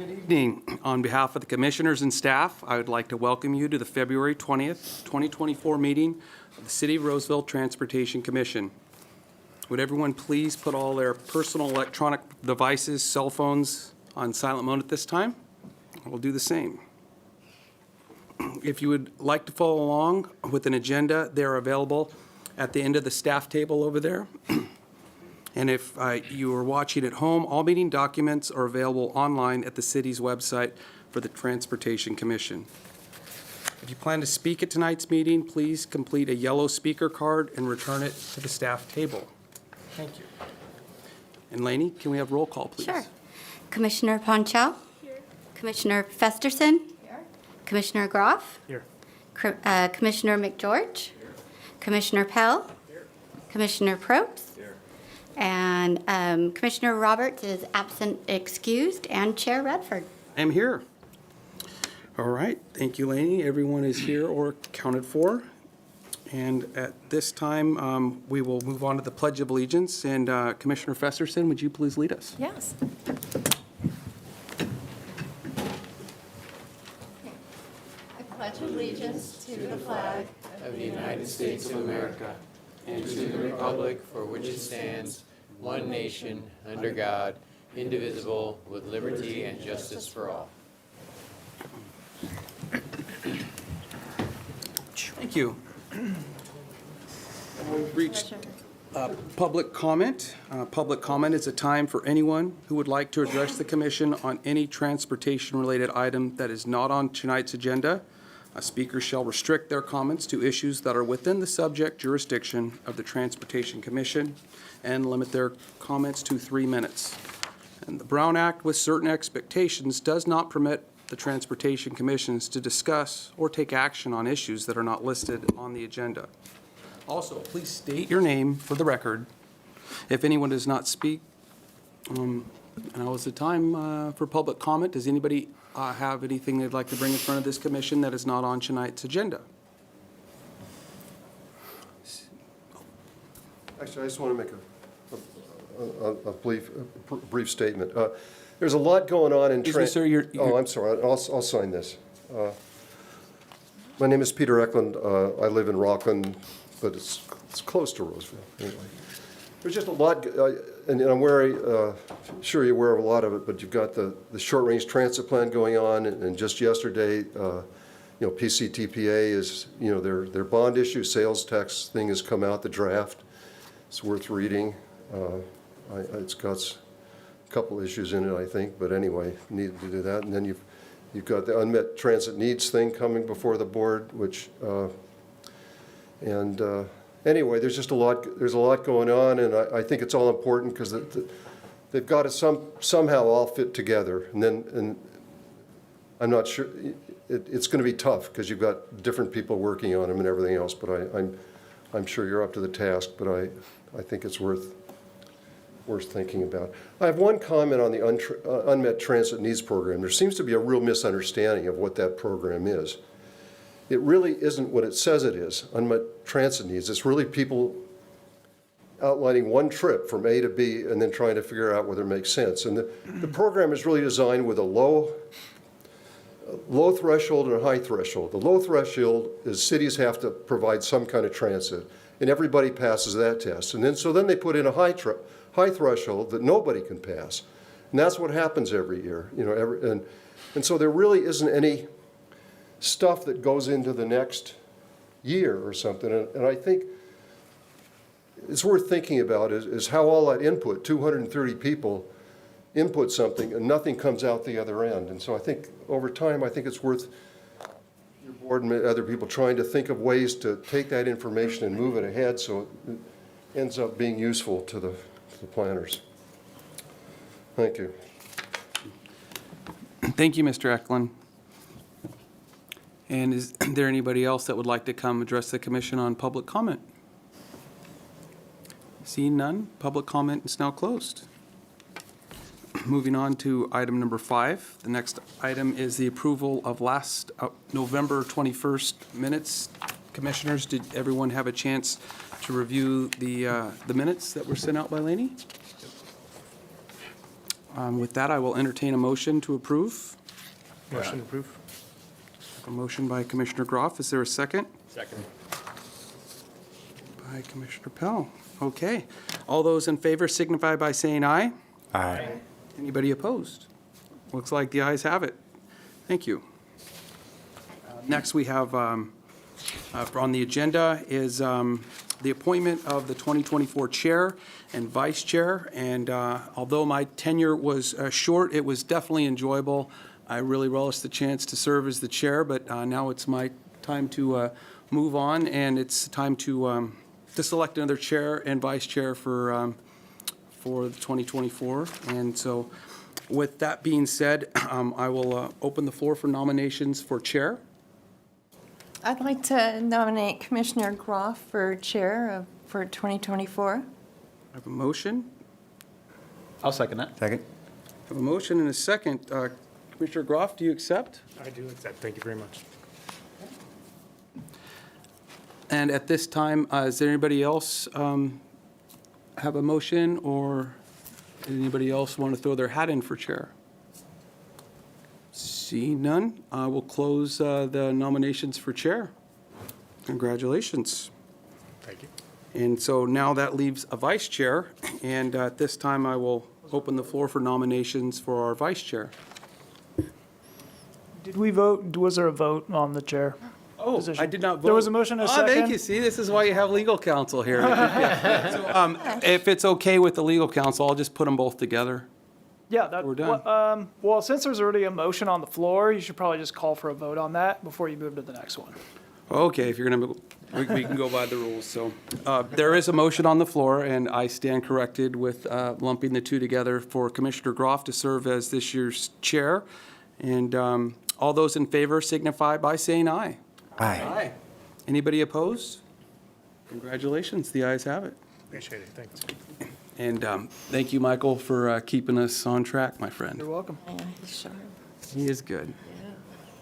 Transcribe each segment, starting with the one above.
Good evening. On behalf of the commissioners and staff, I would like to welcome you to the February 20th, 2024 meeting of the City of Roseville Transportation Commission. Would everyone please put all their personal electronic devices, cell phones, on silent mode at this time? We'll do the same. If you would like to follow along with an agenda, they're available at the end of the staff table over there. And if you are watching at home, all meeting documents are available online at the city's website for the Transportation Commission. If you plan to speak at tonight's meeting, please complete a yellow speaker card and return it to the staff table. Thank you. And Lainey, can we have roll call, please? Sure. Commissioner Ponchel? Here. Commissioner Festerson? Here. Commissioner Groff? Here. Commissioner McGeorge? Here. Commissioner Pell? Here. Commissioner Probst? Here. And Commissioner Roberts is absent excused, and Chair Redford. I'm here. All right. Thank you, Lainey. Everyone is here or accounted for. And at this time, we will move on to the Pledge of Allegiance. And Commissioner Festerson, would you please lead us? Yes. I pledge allegiance to the flag of the United States of America and to the republic for which it stands, one nation, under God, indivisible, with liberty and justice for all. Thank you. We've reached public comment. Public comment is a time for anyone who would like to address the commission on any transportation-related item that is not on tonight's agenda. A speaker shall restrict their comments to issues that are within the subject jurisdiction of the Transportation Commission and limit their comments to 3 minutes. And the Brown Act, with certain expectations, does not permit the Transportation Commissions to discuss or take action on issues that are not listed on the agenda. Also, please state your name for the record. If anyone does not speak, now is the time for public comment. Does anybody have anything they'd like to bring in front of this commission that is not on tonight's agenda? Actually, I just want to make a brief statement. There's a lot going on in Excuse me, sir, you're- Oh, I'm sorry. I'll sign this. My name is Peter Eklund. I live in Rockland, but it's close to Roseville. Anyway, there's just a lot, and I'm very sure you're aware of a lot of it. But you've got the short-range transit plan going on, and just yesterday, PCTPA is, their bond issue sales tax thing has come out. The draft. It's worth reading. It's got a couple issues in it, I think, but anyway, needed to do that. And then you've got the unmet transit needs thing coming before the board, which anyway, there's just a lot. There's a lot going on, and I think it's all important because they've got to somehow all fit together. And I'm not sure it's going to be tough because you've got different people working on them and everything else. But I'm sure you're up to the task. But I think it's worth thinking about. I have one comment on the Unmet Transit Needs Program. There seems to be a real misunderstanding of what that program is. It really isn't what it says it is, unmet transit needs. It's really people outlining one trip from A to B and then trying to figure out whether it makes sense. And the program is really designed with a low threshold and a high threshold. The low threshold is cities have to provide some kind of transit, and everybody passes that test. And then they put in a high threshold that nobody can pass, and that's what happens every year. And so there really isn't any stuff that goes into the next year or something. And I think it's worth thinking about is how all that input, 230 people input something and nothing comes out the other end. And so I think over time, I think it's worth your board and other people trying to think of ways to take that information and move it ahead so it ends up being useful to the planners. Thank you. Thank you, Mr. Eklund. And is there anybody else that would like to come address the commission on public comment? Seeing none, public comment is now closed. Moving on to item number 5. The next item is the approval of last November 21st minutes. Commissioners, did everyone have a chance to review the minutes that were sent out by Lainey? With that, I will entertain a motion to approve. Motion approved. A motion by Commissioner Groff. Is there a second? Second. By Commissioner Pell. Okay. All those in favor signify by saying aye. Aye. Anybody opposed? Looks like the ayes have it. Thank you. Next, we have on the agenda is the appointment of the 2024 chair and vice chair. And although my tenure was short, it was definitely enjoyable. I really relished the chance to serve as the chair, but now it's my time to move on, and it's time to select another chair and vice chair for the 2024. And so with that being said, I will open the floor for nominations for chair. I'd like to nominate Commissioner Groff for chair for 2024. I have a motion. I'll second that. Second. I have a motion and a second. Commissioner Groff, do you accept? I do accept. Thank you very much. And at this time, does anybody else have a motion, or anybody else want to throw their hat in for chair? See none, I will close the nominations for chair. Congratulations. Thank you. And so now that leaves a vice chair, and at this time, I will open the floor for nominations for our vice chair. Did we vote? Was there a vote on the chair? Oh, Position. I did not vote. There was a motion and a Thank second. you. See, this is why you have legal counsel here. Yeah. So, if it's okay with the legal counsel, I'll just put them both together. Yeah, that, We're done. well, since there's already a motion on the floor, you should probably just call for a vote on that before you move to the next one. Okay, if you're going to, we can go by the rules. So there is a motion on the floor, and I stand corrected with lumping the two together for Commissioner Groff to serve as this year's chair. And all those in favor signify by saying aye. Aye. Anybody opposed? Congratulations, the ayes have it. Appreciate it. Thanks. And thank you, Michael, for keeping us on track, my friend. You're welcome. Sure. He is good.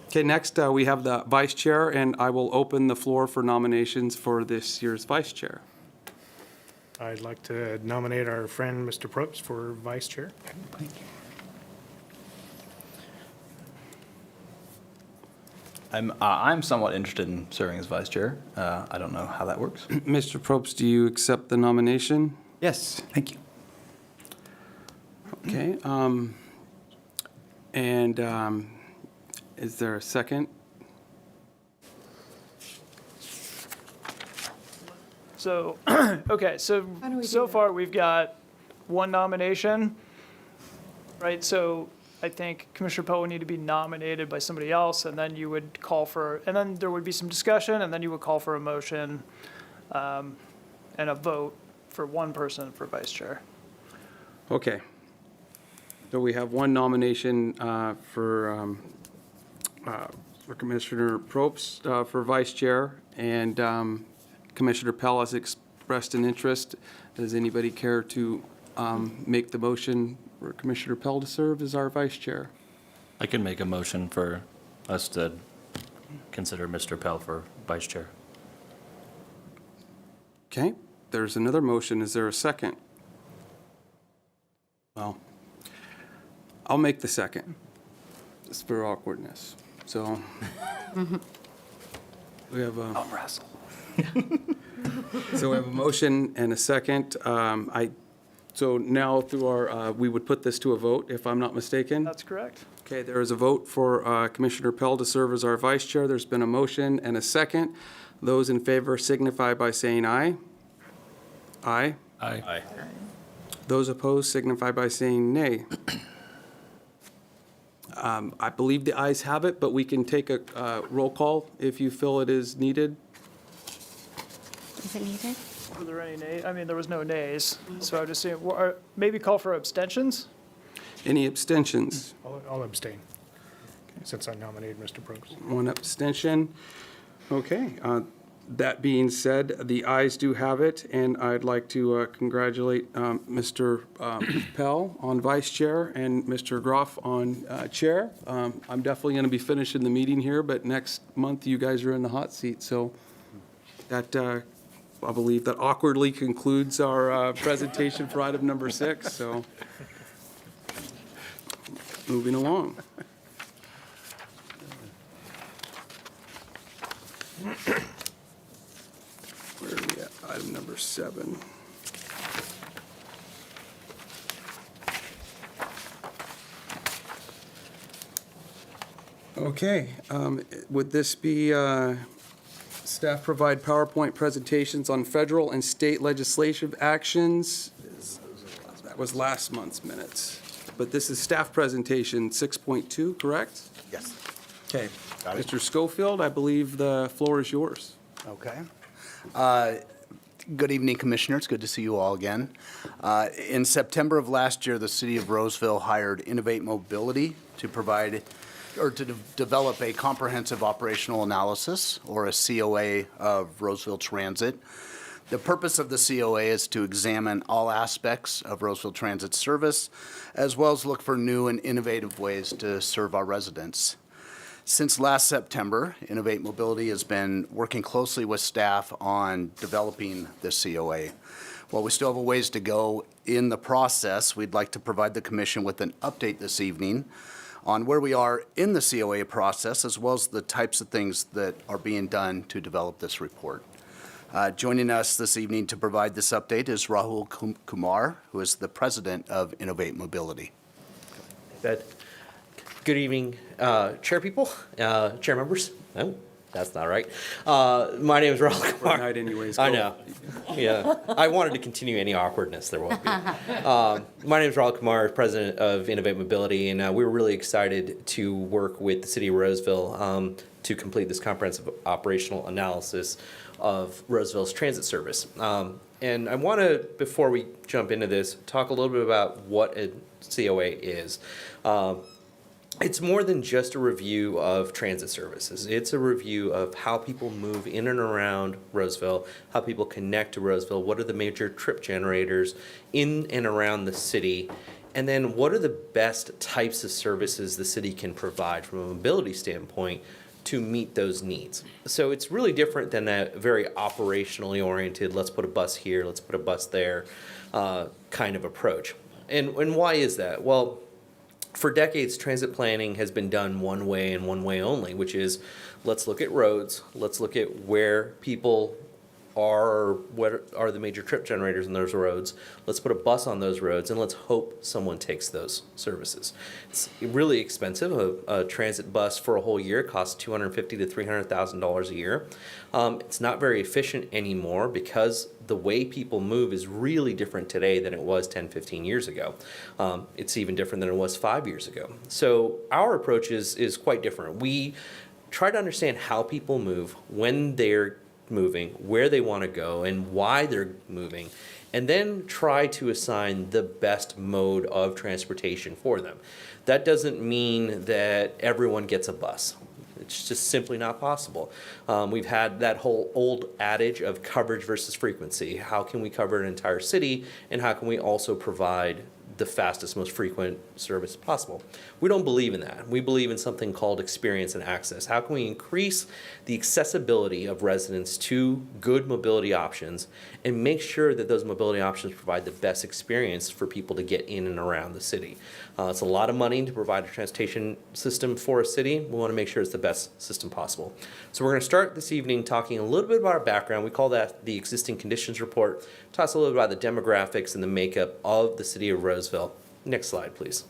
Okay, next we have the vice chair, and I will open the floor for nominations for this year's vice chair. I'd like to nominate our friend, Mr. Probst, for vice chair. I'm somewhat interested in serving as vice chair. I don't know how that works. Mr. Probst, do you accept the nomination? Yes, thank you. Okay. And is there a second? So, okay, so, How do we do so that? far we've got one nomination, right? So I think Commissioner Poe would need to be nominated by somebody else, and then you would call for, and then there would be some discussion, and then you would call for a motion and a vote for one person for vice chair. Okay. So we have one nomination for Commissioner Probst for vice chair, and Commissioner Pell has expressed an interest. Does anybody care to make the motion for Commissioner Pell to serve as our vice chair? I can make a motion for us to consider Mr. Pell for vice chair. Okay, there's another motion. Is there a second? Well, I'll make the second, just for awkwardness. So we have a. Wrestle. So we have a motion and a second. So now through our, we would put this to a vote, if I'm not mistaken. That's correct. Okay, there is a vote for Commissioner Pell to serve as our vice chair. There's been a motion and a second. Those in favor signify by saying aye. Aye. Aye. Those opposed signify by saying nay. I believe the ayes have it, but we can take a roll call if you feel it is needed. Is it needed? Were there any nays? I mean, there was no nays, so I would just say, maybe call for abstentions? Any abstentions? I'll abstain, since I nominated Mr. Probst. One abstention. Okay. That being said, the ayes do have it, and I'd like to congratulate Mr. Pell on vice chair and Mr. Groff on chair. I'm definitely going to be finishing the meeting here, but next month you guys are in the hot seat, so that I believe that awkwardly concludes our presentation for item number 6. So Moving along. Where are we at? Item number 7. Okay, would this be, staff provide PowerPoint presentations on federal and state legislative actions? That was last month's minutes. But this is staff presentation 6.2, correct? Yes. Okay. Got it. Mr. Schofield, I believe the floor is yours. Okay. Good evening, Commissioners. Good to see you all again. In September of last year, the City of Roseville hired Innovate Mobility to provide or to develop a comprehensive operational analysis, or a COA, of Roseville Transit. The purpose of the COA is to examine all aspects of Roseville Transit service, as well as look for new and innovative ways to serve our residents. Since last September, Innovate Mobility has been working closely with staff on developing the COA. While we still have a ways to go in the process, we'd like to provide the Commission with an update this evening on where we are in the COA process, as well as the types of things that are being done to develop this report. Joining us this evening to provide this update is Rahul Kumar, who is the president of Innovate Mobility. Good evening, chair people, chair members. Oh, that's not right. My name is Rahul Kumar. Night anyways. I Go. know. Yeah, I wanted to continue any awkwardness there won't be. My name is Rahul Kumar, president of Innovate Mobility, and we were really excited to work with the city of Roseville to complete this comprehensive operational analysis of Roseville's transit service. And I want to, before we jump into this, talk a little bit about what a COA is. It's more than just a review of transit services. It's a review of how people move in and around Roseville, how people connect to Roseville, what are the major trip generators in and around the city, and then what are the best types of services the city can provide from a mobility standpoint to meet those needs. So it's really different than that very operationally oriented, let's put a bus here, let's put a bus there kind of approach. And why is that? Well, for decades, transit planning has been done one way and one way only, which is let's look at roads, let's look at where people are, what are the major trip generators in those roads, let's put a bus on those roads, and let's hope someone takes those services. It's really expensive. A transit bus for a whole year costs $250,000 to $300,000 a year. It's not very efficient anymore because the way people move is really different today than it was 10, 15 years ago. It's even different than it was 5 years ago. So our approach is quite different. We try to understand how people move, when they're moving, where they want to go, and why they're moving, and then try to assign the best mode of transportation for them. That doesn't mean that everyone gets a bus. It's just simply not possible. We've had that whole old adage of coverage versus frequency. How can we cover an entire city, and how can we also provide the fastest, most frequent service possible? We don't believe in that. We believe in something called experience and access. How can we increase the accessibility of residents to good mobility options and make sure that those mobility options provide the best experience for people to get in and around the city? It's a lot of money to provide a transportation system for a city. We want to make sure it's the best system possible. So we're going to start this evening talking a little bit about our background. We call that the existing conditions report. Talk a little bit about the demographics and the makeup of the city of Roseville. Next slide, please.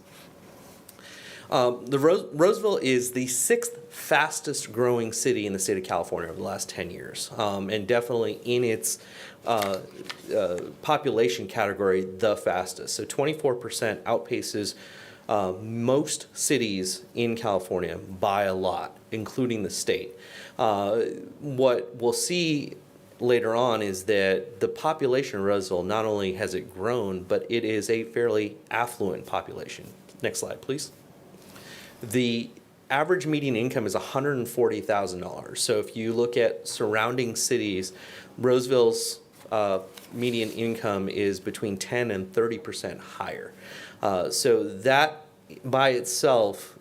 Roseville is the 6th fastest growing city in the state of California over the last 10 years, and definitely in its population category, the fastest. So 24% outpaces most cities in California by a lot, including the state. What we'll see later on is that the population of Roseville, not only has it grown, but it is a fairly affluent population. Next slide, please. The average median income is $140,000. So if you look at surrounding cities, Roseville's median income is between 10 and 30% higher. So that by itself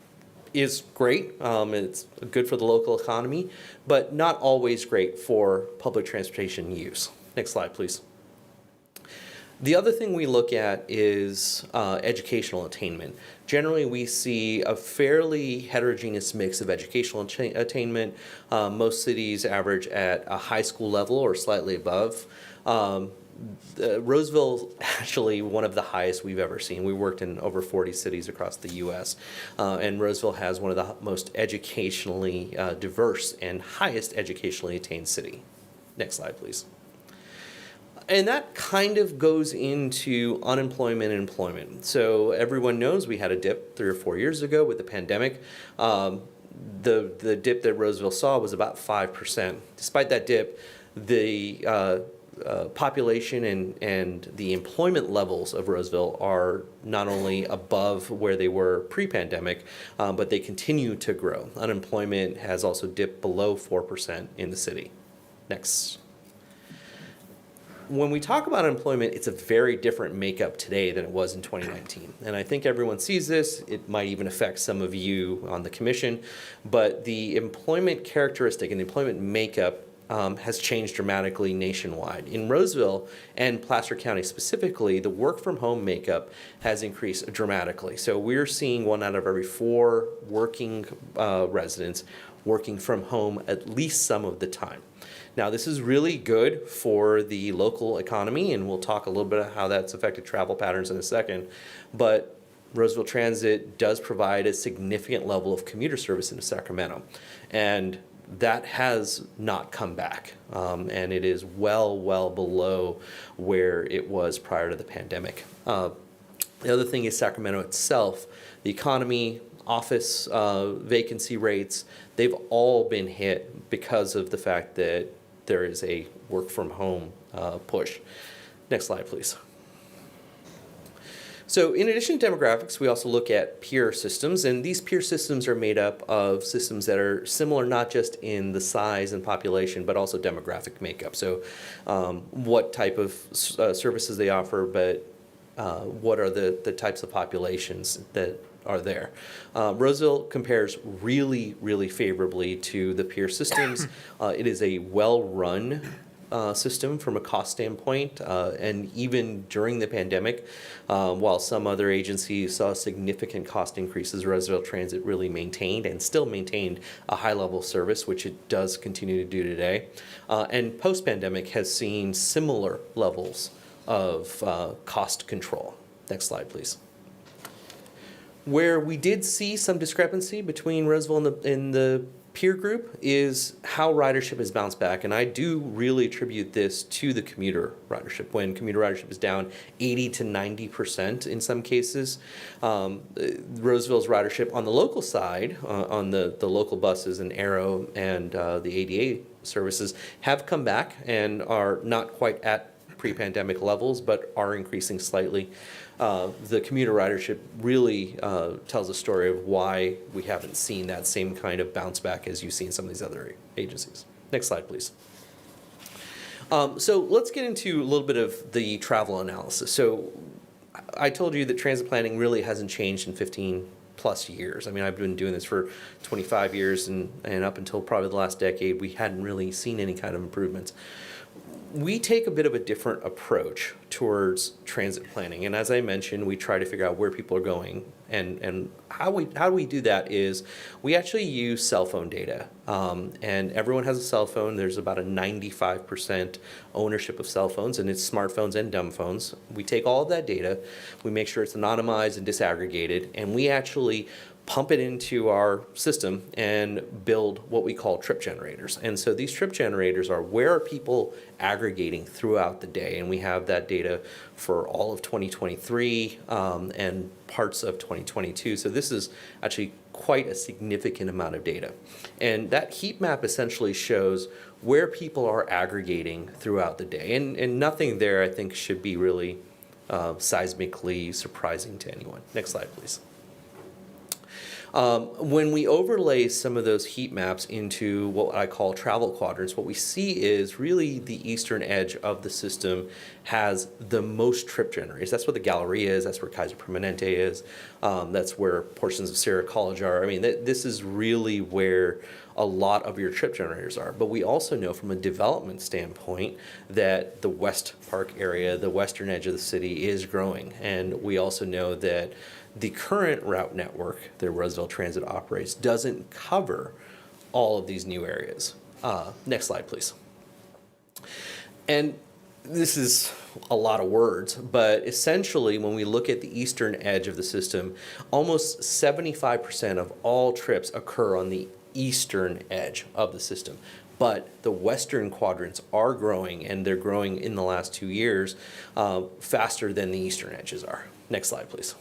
is great. It's good for the local economy, but not always great for public transportation use. Next slide, please. The other thing we look at is educational attainment. Generally, we see a fairly heterogeneous mix of educational attainment. Most cities average at a high school level or slightly above. Roseville, actually one of the highest we've ever seen. We worked in over 40 cities across the U.S., and Roseville has one of the most educationally diverse and highest educationally attained city. Next slide, please. And that kind of goes into unemployment and employment. So everyone knows we had a dip 3 or 4 years ago with the pandemic. The dip that Roseville saw was about 5%. Despite that dip, the population and the employment levels of Roseville are not only above where they were pre-pandemic, but they continue to grow. Unemployment has also dipped below 4% in the city. Next. When we talk about unemployment, it's a very different makeup today than it was in 2019. And I think everyone sees this. It might even affect some of you on the commission. But the employment characteristic and the employment makeup has changed dramatically nationwide. In Roseville and Placer County specifically, the work from home makeup has increased dramatically. So we're seeing 1 out of every 4 working residents working from home at least some of the time. Now, this is really good for the local economy, and we'll talk a little bit about how that's affected travel patterns in a second. But Roseville Transit does provide a significant level of commuter service into Sacramento. And that has not come back, and it is well below where it was prior to the pandemic. The other thing is Sacramento itself, the economy, office vacancy rates, they've all been hit because of the fact that there is a work from home push. Next slide, please. So in addition to demographics, we also look at peer systems, and these peer systems are made up of systems that are similar not just in the size and population, but also demographic makeup. So what type of services they offer, but what are the types of populations that are there. Roseville compares really favorably to the peer systems. It is a well-run system from a cost standpoint, and even during the pandemic, while some other agencies saw significant cost increases, Roseville Transit really maintained and still maintained a high level of service, which it does continue to do today. And post-pandemic has seen similar levels of cost control. Next slide, please. Where we did see some discrepancy between Roseville and the peer group is how ridership has bounced back, and I do really attribute this to the commuter ridership. When commuter ridership is down 80 to 90% in some cases, Roseville's ridership on the local side, on the local buses and Aero and the ADA services have come back and are not quite at pre-pandemic levels, but are increasing slightly. The commuter ridership really tells a story of why we haven't seen that same kind of bounce back as you see in some of these other agencies. Next slide, please. So let's get into a little bit of the travel analysis. So I told you that transit planning really hasn't changed in 15 plus years. I mean, I've been doing this for 25 years, and up until probably the last decade, we hadn't really seen any kind of improvements. We take a bit of a different approach towards transit planning, and as I mentioned, we try to figure out where people are going, and how we do that is we actually use cell phone data, and everyone has a cell phone. There's about a 95% ownership of cell phones, and it's smartphones and dumb phones. We take all of that data, we make sure it's anonymized and disaggregated, and we actually pump it into our system and build what we call trip generators. And so these trip generators are where are people aggregating throughout the day, and we have that data for all of 2023 and parts of 2022. So this is actually quite a significant amount of data. And that heat map essentially shows where people are aggregating throughout the day. And nothing there I think should be really seismically surprising to anyone. Next slide, please. When we overlay some of those heat maps into what I call travel quadrants, what we see is really the eastern edge of the system has the most trip generators. That's where the Galleria is, that's where Kaiser Permanente is, that's where portions of Sierra College are. I mean, this is really where a lot of your trip generators are. But we also know from a development standpoint that the West Park area, the western edge of the city, is growing. And we also know that the current route network that Roseville Transit operates doesn't cover all of these new areas. Next slide, please. And this is a lot of words, but essentially when we look at the eastern edge of the system, almost 75% of all trips occur on the eastern edge of the system. But the western quadrants are growing, and they're growing in the last 2 years faster than the eastern edges are. Next slide, please.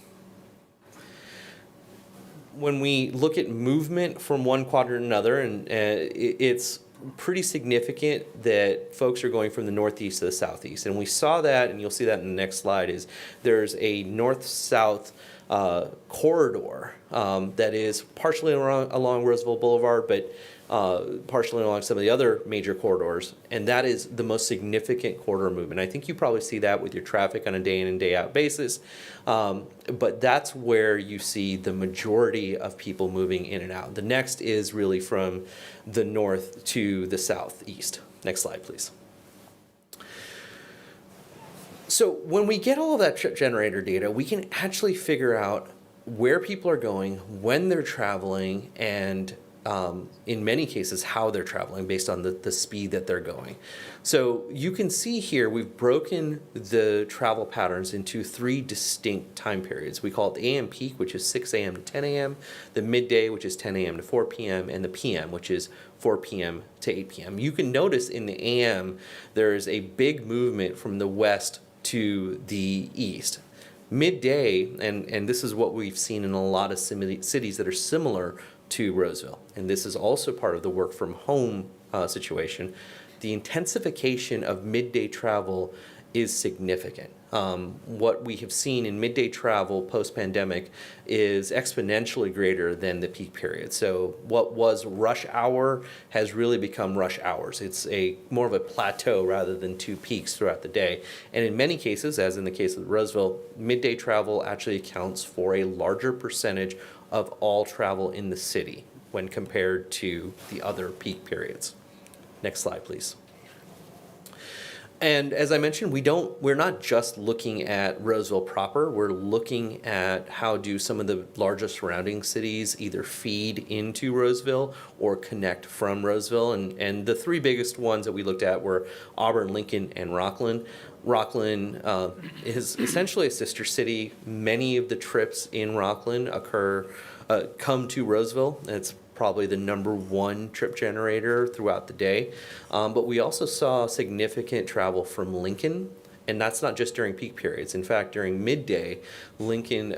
When we look at movement from one quadrant to another, and it's pretty significant that folks are going from the northeast to the southeast. And we saw that, and you'll see that in the next slide, is there's a north-south corridor that is partially along Roseville Boulevard, but partially along some of the other major corridors, and that is the most significant corridor movement. I think you probably see that with your traffic on a day in and day out basis, but that's where you see the majority of people moving in and out. The next is really from the north to the southeast. Next slide, please. So when we get all of that trip generator data, we can actually figure out where people are going, when they're traveling, and in many cases how they're traveling based on the speed that they're going. So you can see here we've broken the travel patterns into 3 distinct time periods. We call it the AM peak, which is 6 a.m. to 10 a.m., the midday, which is 10 a.m. to 4 p.m., and the PM, which is 4 p.m. to 8 p.m. You can notice in the AM there's a big movement from the west to the east. Midday, and this is what we've seen in a lot of cities that are similar to Roseville, and this is also part of the work from home situation, the intensification of midday travel is significant. What we have seen in midday travel post-pandemic is exponentially greater than the peak period. So what was rush hour has really become rush hours. It's more of a plateau rather than 2 peaks throughout the day. And in many cases, as in the case of Roseville, midday travel actually accounts for a larger percentage of all travel in the city when compared to the other peak periods. Next slide, please. And as I mentioned, we're not just looking at Roseville proper, we're looking at how do some of the largest surrounding cities either feed into Roseville or connect from Roseville. And the 3 biggest ones that we looked at were Auburn, Lincoln, and Rockland. Rockland is essentially a sister city. Many of the trips in Rockland come to Roseville. It's probably the #1 trip generator throughout the day. But we also saw significant travel from Lincoln, and that's not just during peak periods. In fact, during midday, Lincoln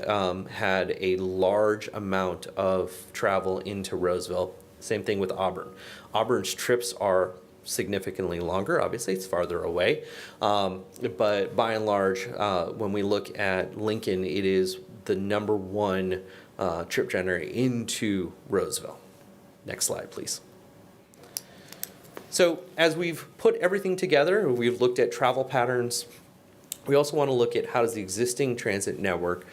had a large amount of travel into Roseville. Same thing with Auburn. Auburn's trips are significantly longer. Obviously, it's farther away. But by and large, when we look at Lincoln, it is the #1 trip generator into Roseville. Next slide, please. So as we've put everything together, we've looked at travel patterns. We also want to look at how does the existing transit network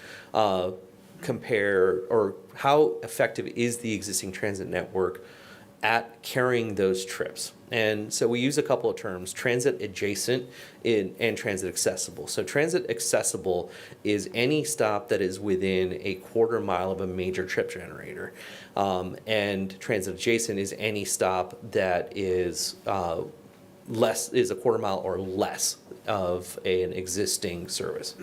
compare, or how effective is the existing transit network at carrying those trips. And so we use a couple of terms, transit adjacent and transit accessible. So transit accessible is any stop that is within a quarter mile of a major trip generator. And transit adjacent is any stop that is a quarter mile or less of an existing service.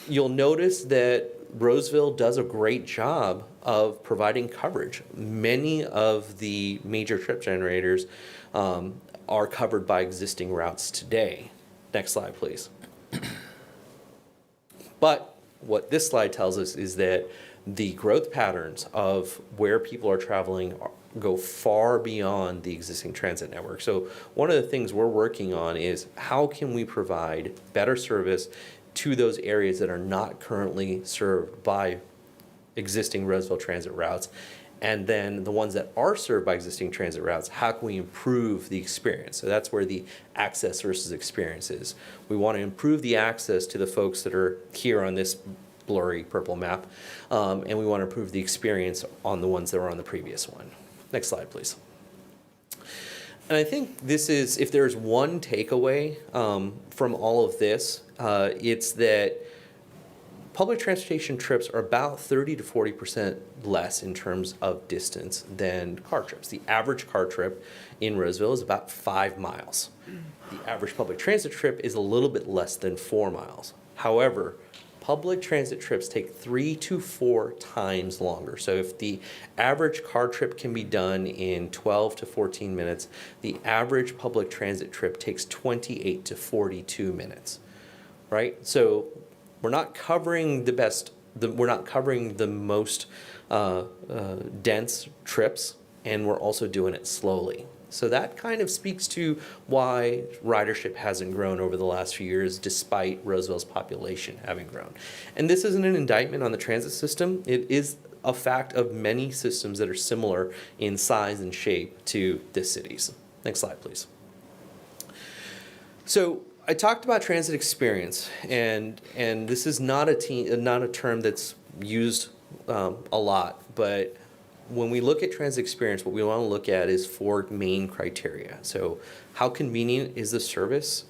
You'll notice that Roseville does a great job of providing coverage. Many of the major trip generators are covered by existing routes today. Next slide, please. But what this slide tells us is that the growth patterns of where people are traveling go far beyond the existing transit network. So one of the things we're working on is how can we provide better service to those areas that are not currently served by existing Roseville transit routes? And then the ones that are served by existing transit routes, how can we improve the experience? So that's where the access versus experience is. We want to improve the access to the folks that are here on this blurry purple map, and we want to improve the experience on the ones that were on the previous one. Next slide, please. And I think this is, if there's one takeaway from all of this, it's that public transportation trips are about 30 to 40% less in terms of distance than car trips. The average car trip in Roseville is about 5 miles. The average public transit trip is a little bit less than 4 miles. However, public transit trips take 3 to 4 times longer. So if the average car trip can be done in 12 to 14 minutes, the average public transit trip takes 28 to 42 minutes, right? So we're not covering we're not covering the most dense trips, and we're also doing it slowly. So that kind of speaks to why ridership hasn't grown over the last few years, despite Roseville's population having grown. And this isn't an indictment on the transit system. It is a fact of many systems that are similar in size and shape to this city's. Next slide, please. So I talked about transit experience, and this is not a term that's used a lot, but when we look at transit experience, what we want to look at is 4 main criteria. So how convenient is the service?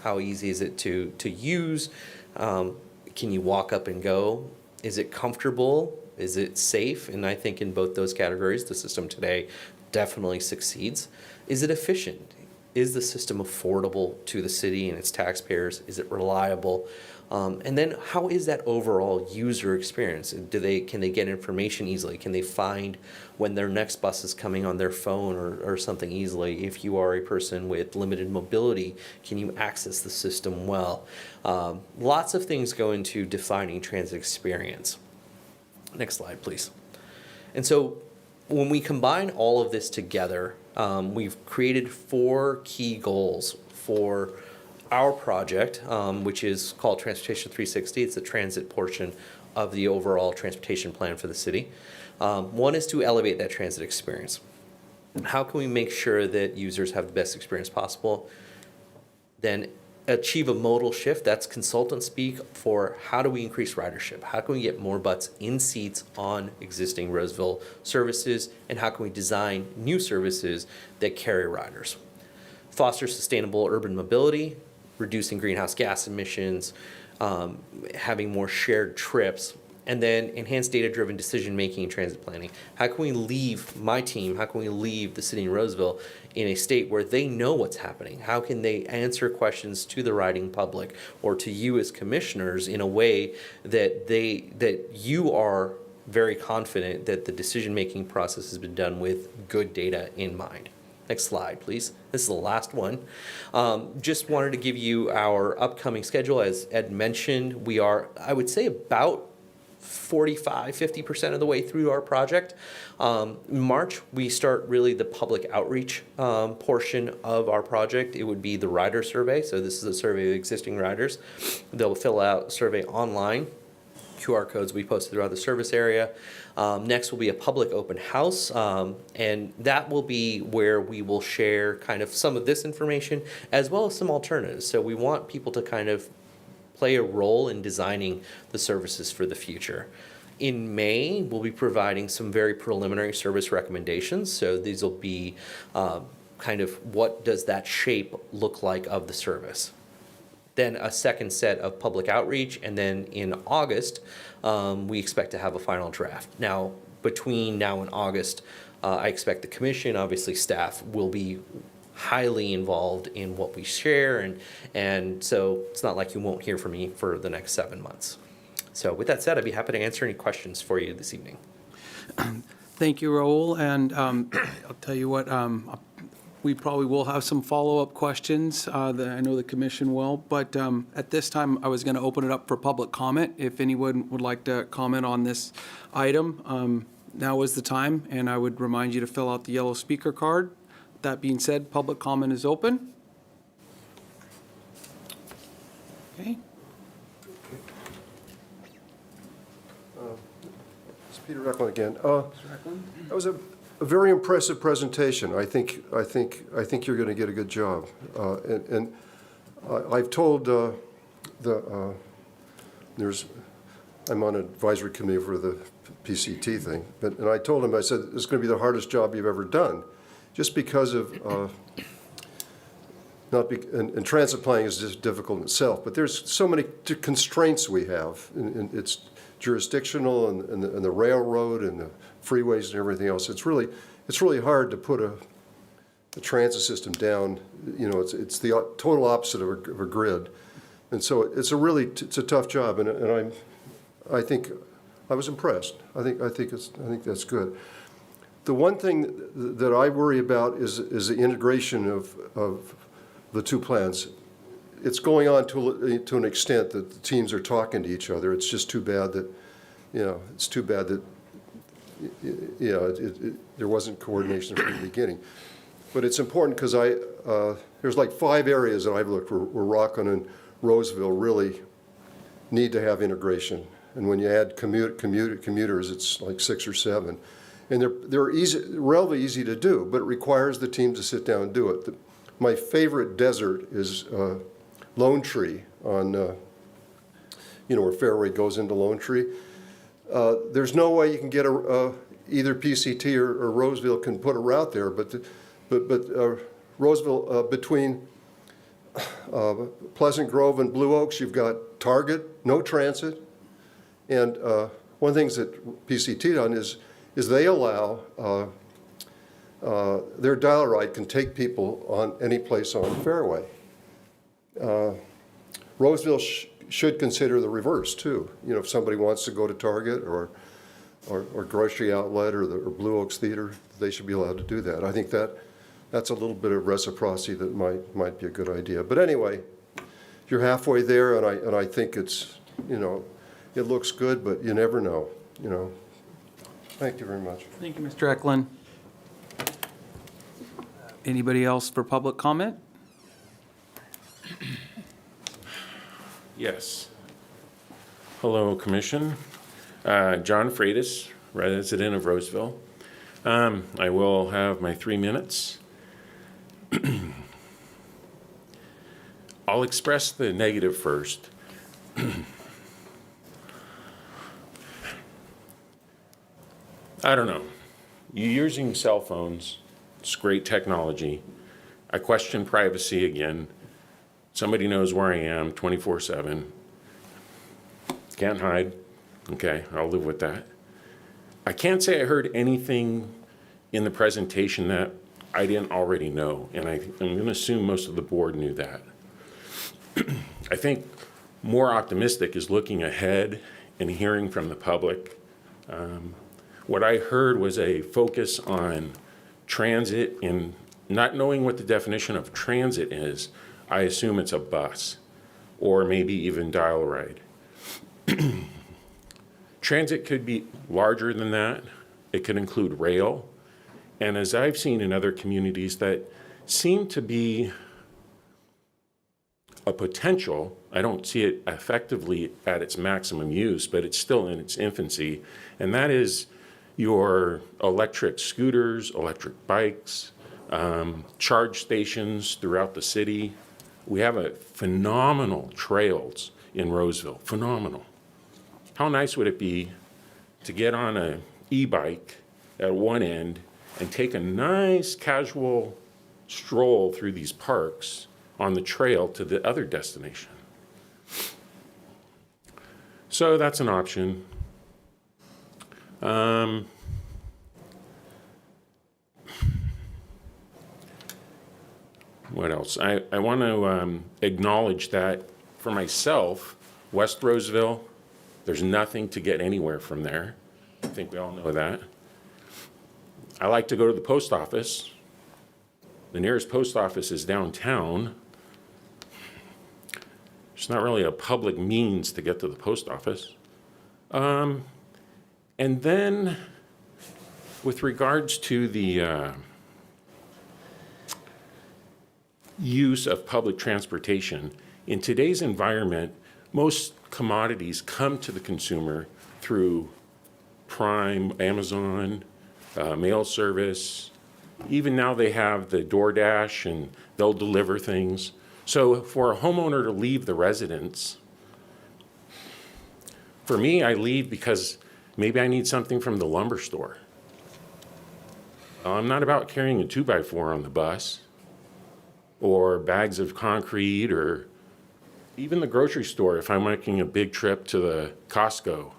How easy is it to use? Can you walk up and go? Is it comfortable? Is it safe? And I think in both those categories, the system today definitely succeeds. Is it efficient? Is the system affordable to the city and its taxpayers? Is it reliable? And then how is that overall user experience? Can they get information easily? Can they find when their next bus is coming on their phone or something easily? If you are a person with limited mobility, can you access the system well? Lots of things go into defining transit experience. Next slide, please. And so when we combine all of this together, we've created 4 key goals for our project, which is called Transportation 360. It's the transit portion of the overall transportation plan for the city. One is to elevate that transit experience. How can we make sure that users have the best experience possible? Then achieve a modal shift. That's consultant speak for how do we increase ridership? How can we get more butts in seats on existing Roseville services? And how can we design new services that carry riders? Foster sustainable urban mobility, reducing greenhouse gas emissions, having more shared trips, and then enhance data-driven decision-making and transit planning. How can we leave my team, how can we leave the city of Roseville in a state where they know what's happening? How can they answer questions to the riding public or to you as commissioners in a way that you are very confident that the decision-making process has been done with good data in mind? Next slide, please. This is the last one. Just wanted to give you our upcoming schedule. As Ed mentioned, we are, I would say, about 50% of the way through our project. In March, we start really the public outreach portion of our project. It would be the rider survey. So this is a survey of existing riders. They'll fill out a survey online. QR codes we posted throughout the service area. Next will be a public open house, and that will be where we will share kind of some of this information as well as some alternatives. So we want people to kind of play a role in designing the services for the future. In May, we'll be providing some very preliminary service recommendations. So these will be kind of what does that shape look like of the service. Then a second set of public outreach, and then in August, we expect to have a final draft. Now, between now and August, I expect the commission, obviously staff, will be highly involved in what we share, and so it's not like you won't hear from me for the next 7 months. So with that said, I'd be happy to answer any questions for you this evening. Thank you, Raul, and I'll tell you what, we probably will have some follow-up questions that I know the commission will, but at this time, I was going to open it up for public comment. If anyone would like to comment on this item, now is the time, and I would remind you to fill out the yellow speaker card. That being said, public comment is open. Okay. It's Peter Eklund again. That was a very impressive presentation. I think you're going to get a good job. And I've told I'm on an advisory committee for the PCT thing, and I told him, I said, it's going to be the hardest job you've ever done, just because of and transit planning is just difficult in itself, but there's so many constraints we have. And it's jurisdictional and the railroad and the freeways and everything else. It's really hard to put the transit system down. You know, it's the total opposite of a grid, and so it's a tough job. And I think I was impressed. I think that's good. The one thing that I worry about is the integration of the two plans. It's going on to an extent that the teams are talking to each other. It's just too bad that, there wasn't coordination from the beginning. But it's important because there's like 5 areas that I've looked where Rockland and Roseville really need to have integration. And when you add commuters, it's like 6 or 7. And they're relatively easy to do, but it requires the team to sit down and do it. My favorite desert is Lone Tree on, where Fairway goes into Lone Tree. There's no way you can get either PCT or Roseville can put a route there, but Roseville between Pleasant Grove and Blue Oaks, you've got Target, no transit, and one of the things that PCT done is they allow their dial ride can take people on any place on Fairway. Roseville should consider the reverse too. You know, if somebody wants to go to Target or grocery outlet or Blue Oaks Theater, they should be allowed to do that. I think that's a little bit of reciprocity that might be a good idea. But anyway, you're halfway there, and I think it's, it looks good, but you never know. Thank you very much. Thank you, Mr. Eklund. Anybody else for public comment? Yes. Hello, Commission. John Freitas, resident of Roseville. I will have my 3 minutes. I'll express the negative first. I don't know. You're using cell phones. It's great technology. I question privacy again. Somebody knows where I am 24/7. Can't hide. Okay, I'll live with that. I can't say I heard anything in the presentation that I didn't already know, and I'm going to assume most of the board knew that. I think more optimistic is looking ahead and hearing from the public. What I heard was a focus on transit, and not knowing what the definition of transit is, I assume it's a bus or maybe even dial ride. Transit could be larger than that. It could include rail. And as I've seen in other communities that seem to be a potential, I don't see it effectively at its maximum use, but it's still in its infancy, and that is your electric scooters, electric bikes, charge stations throughout the city. We have a phenomenal trails in Roseville, phenomenal. How nice would it be to get on an e-bike at one end and take a nice casual stroll through these parks on the trail to the other destination? So that's an option. What else? I want to acknowledge that for myself, West Roseville, there's nothing to get anywhere from there. I think we all know that. I like to go to the post office. The nearest post office is downtown. It's not really a public means to get to the post office. And then with regards to the use of public transportation, in today's environment, most commodities come to the consumer through Prime, Amazon, mail service. Even now they have the DoorDash and they'll deliver things. So for a homeowner to leave the residence, for me, I leave because maybe I need something from the lumber store. I'm not about carrying a 2x4 on the bus or bags of concrete or even the grocery store if I'm making a big trip to the Costco.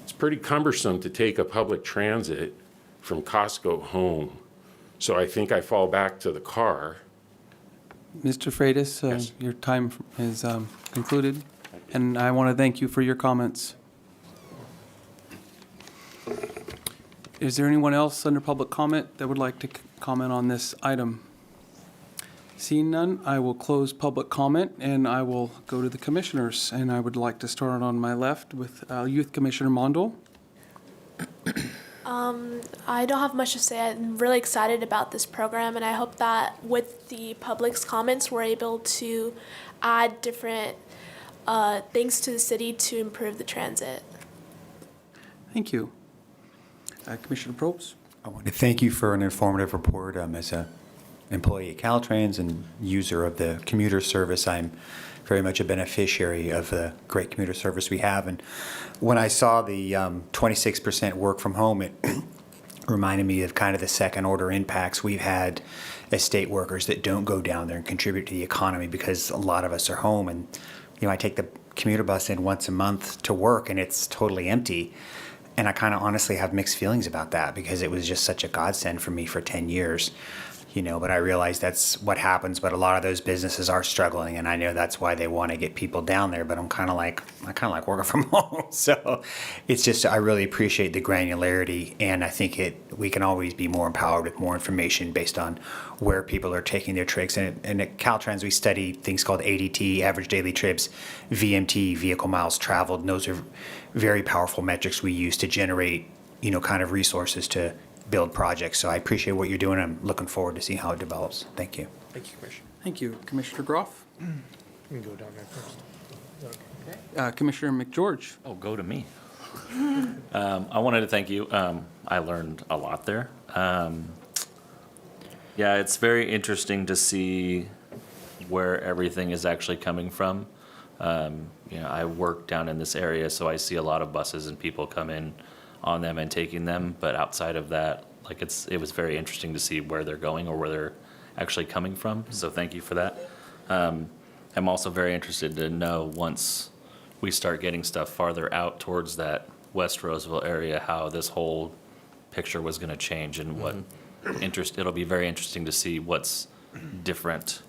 It's pretty cumbersome to take a public transit from Costco home. So I think I fall back to the car. Mr. Freitas, Yes. your time is concluded, and I want to thank you for your comments. Is there anyone else under public comment that would like to comment on this item? Seeing none, I will close public comment, and I will go to the commissioners. And I would like to start on my left with Youth Commissioner Mondal. I don't have much to say. I'm really excited about this program, and I hope that with the public's comments, we're able to add different things to the city to improve the transit. Thank you. Commissioner Probst? I want to thank you for an informative report. As an employee at Caltrans and user of the commuter service, I'm very much a beneficiary of the great commuter service we have. And when I saw the 26% work from home, it reminded me of kind of the second order impacts we've had as state workers that don't go down there and contribute to the economy because a lot of us are home. And, you know, I take the commuter bus in once a month to work and it's totally empty. And I kind of honestly have mixed feelings about that because it was just such a godsend for me for 10 years. You know, but I realize that's what happens, but a lot of those businesses are struggling, and I know that's why they want to get people down there, but I kind of like working from home. So it's just, I really appreciate the granularity, and I think we can always be more empowered with more information based on where people are taking their trips. And at Caltrans, we study things called ADT, average daily trips, VMT, vehicle miles traveled, and those are very powerful metrics we use to generate, you know, kind of resources to build projects. So I appreciate what you're doing. I'm looking forward to see how it develops. Thank you. Thank you, Commissioner. Thank you. Commissioner Groff? You can go down there first. Commissioner McGeorge? Oh, go to me. I wanted to thank you. I learned a lot there. Yeah, it's very interesting to see where everything is actually coming from. You know, I work down in this area, so I see a lot of buses and people come in on them and taking them. But outside of that, like it was very interesting to see where they're going or where they're actually coming from. So thank you for that. I'm also very interested to know once we start getting stuff farther out towards that West Roseville area, how this whole picture was going to change and what it'll be very interesting to see what's different.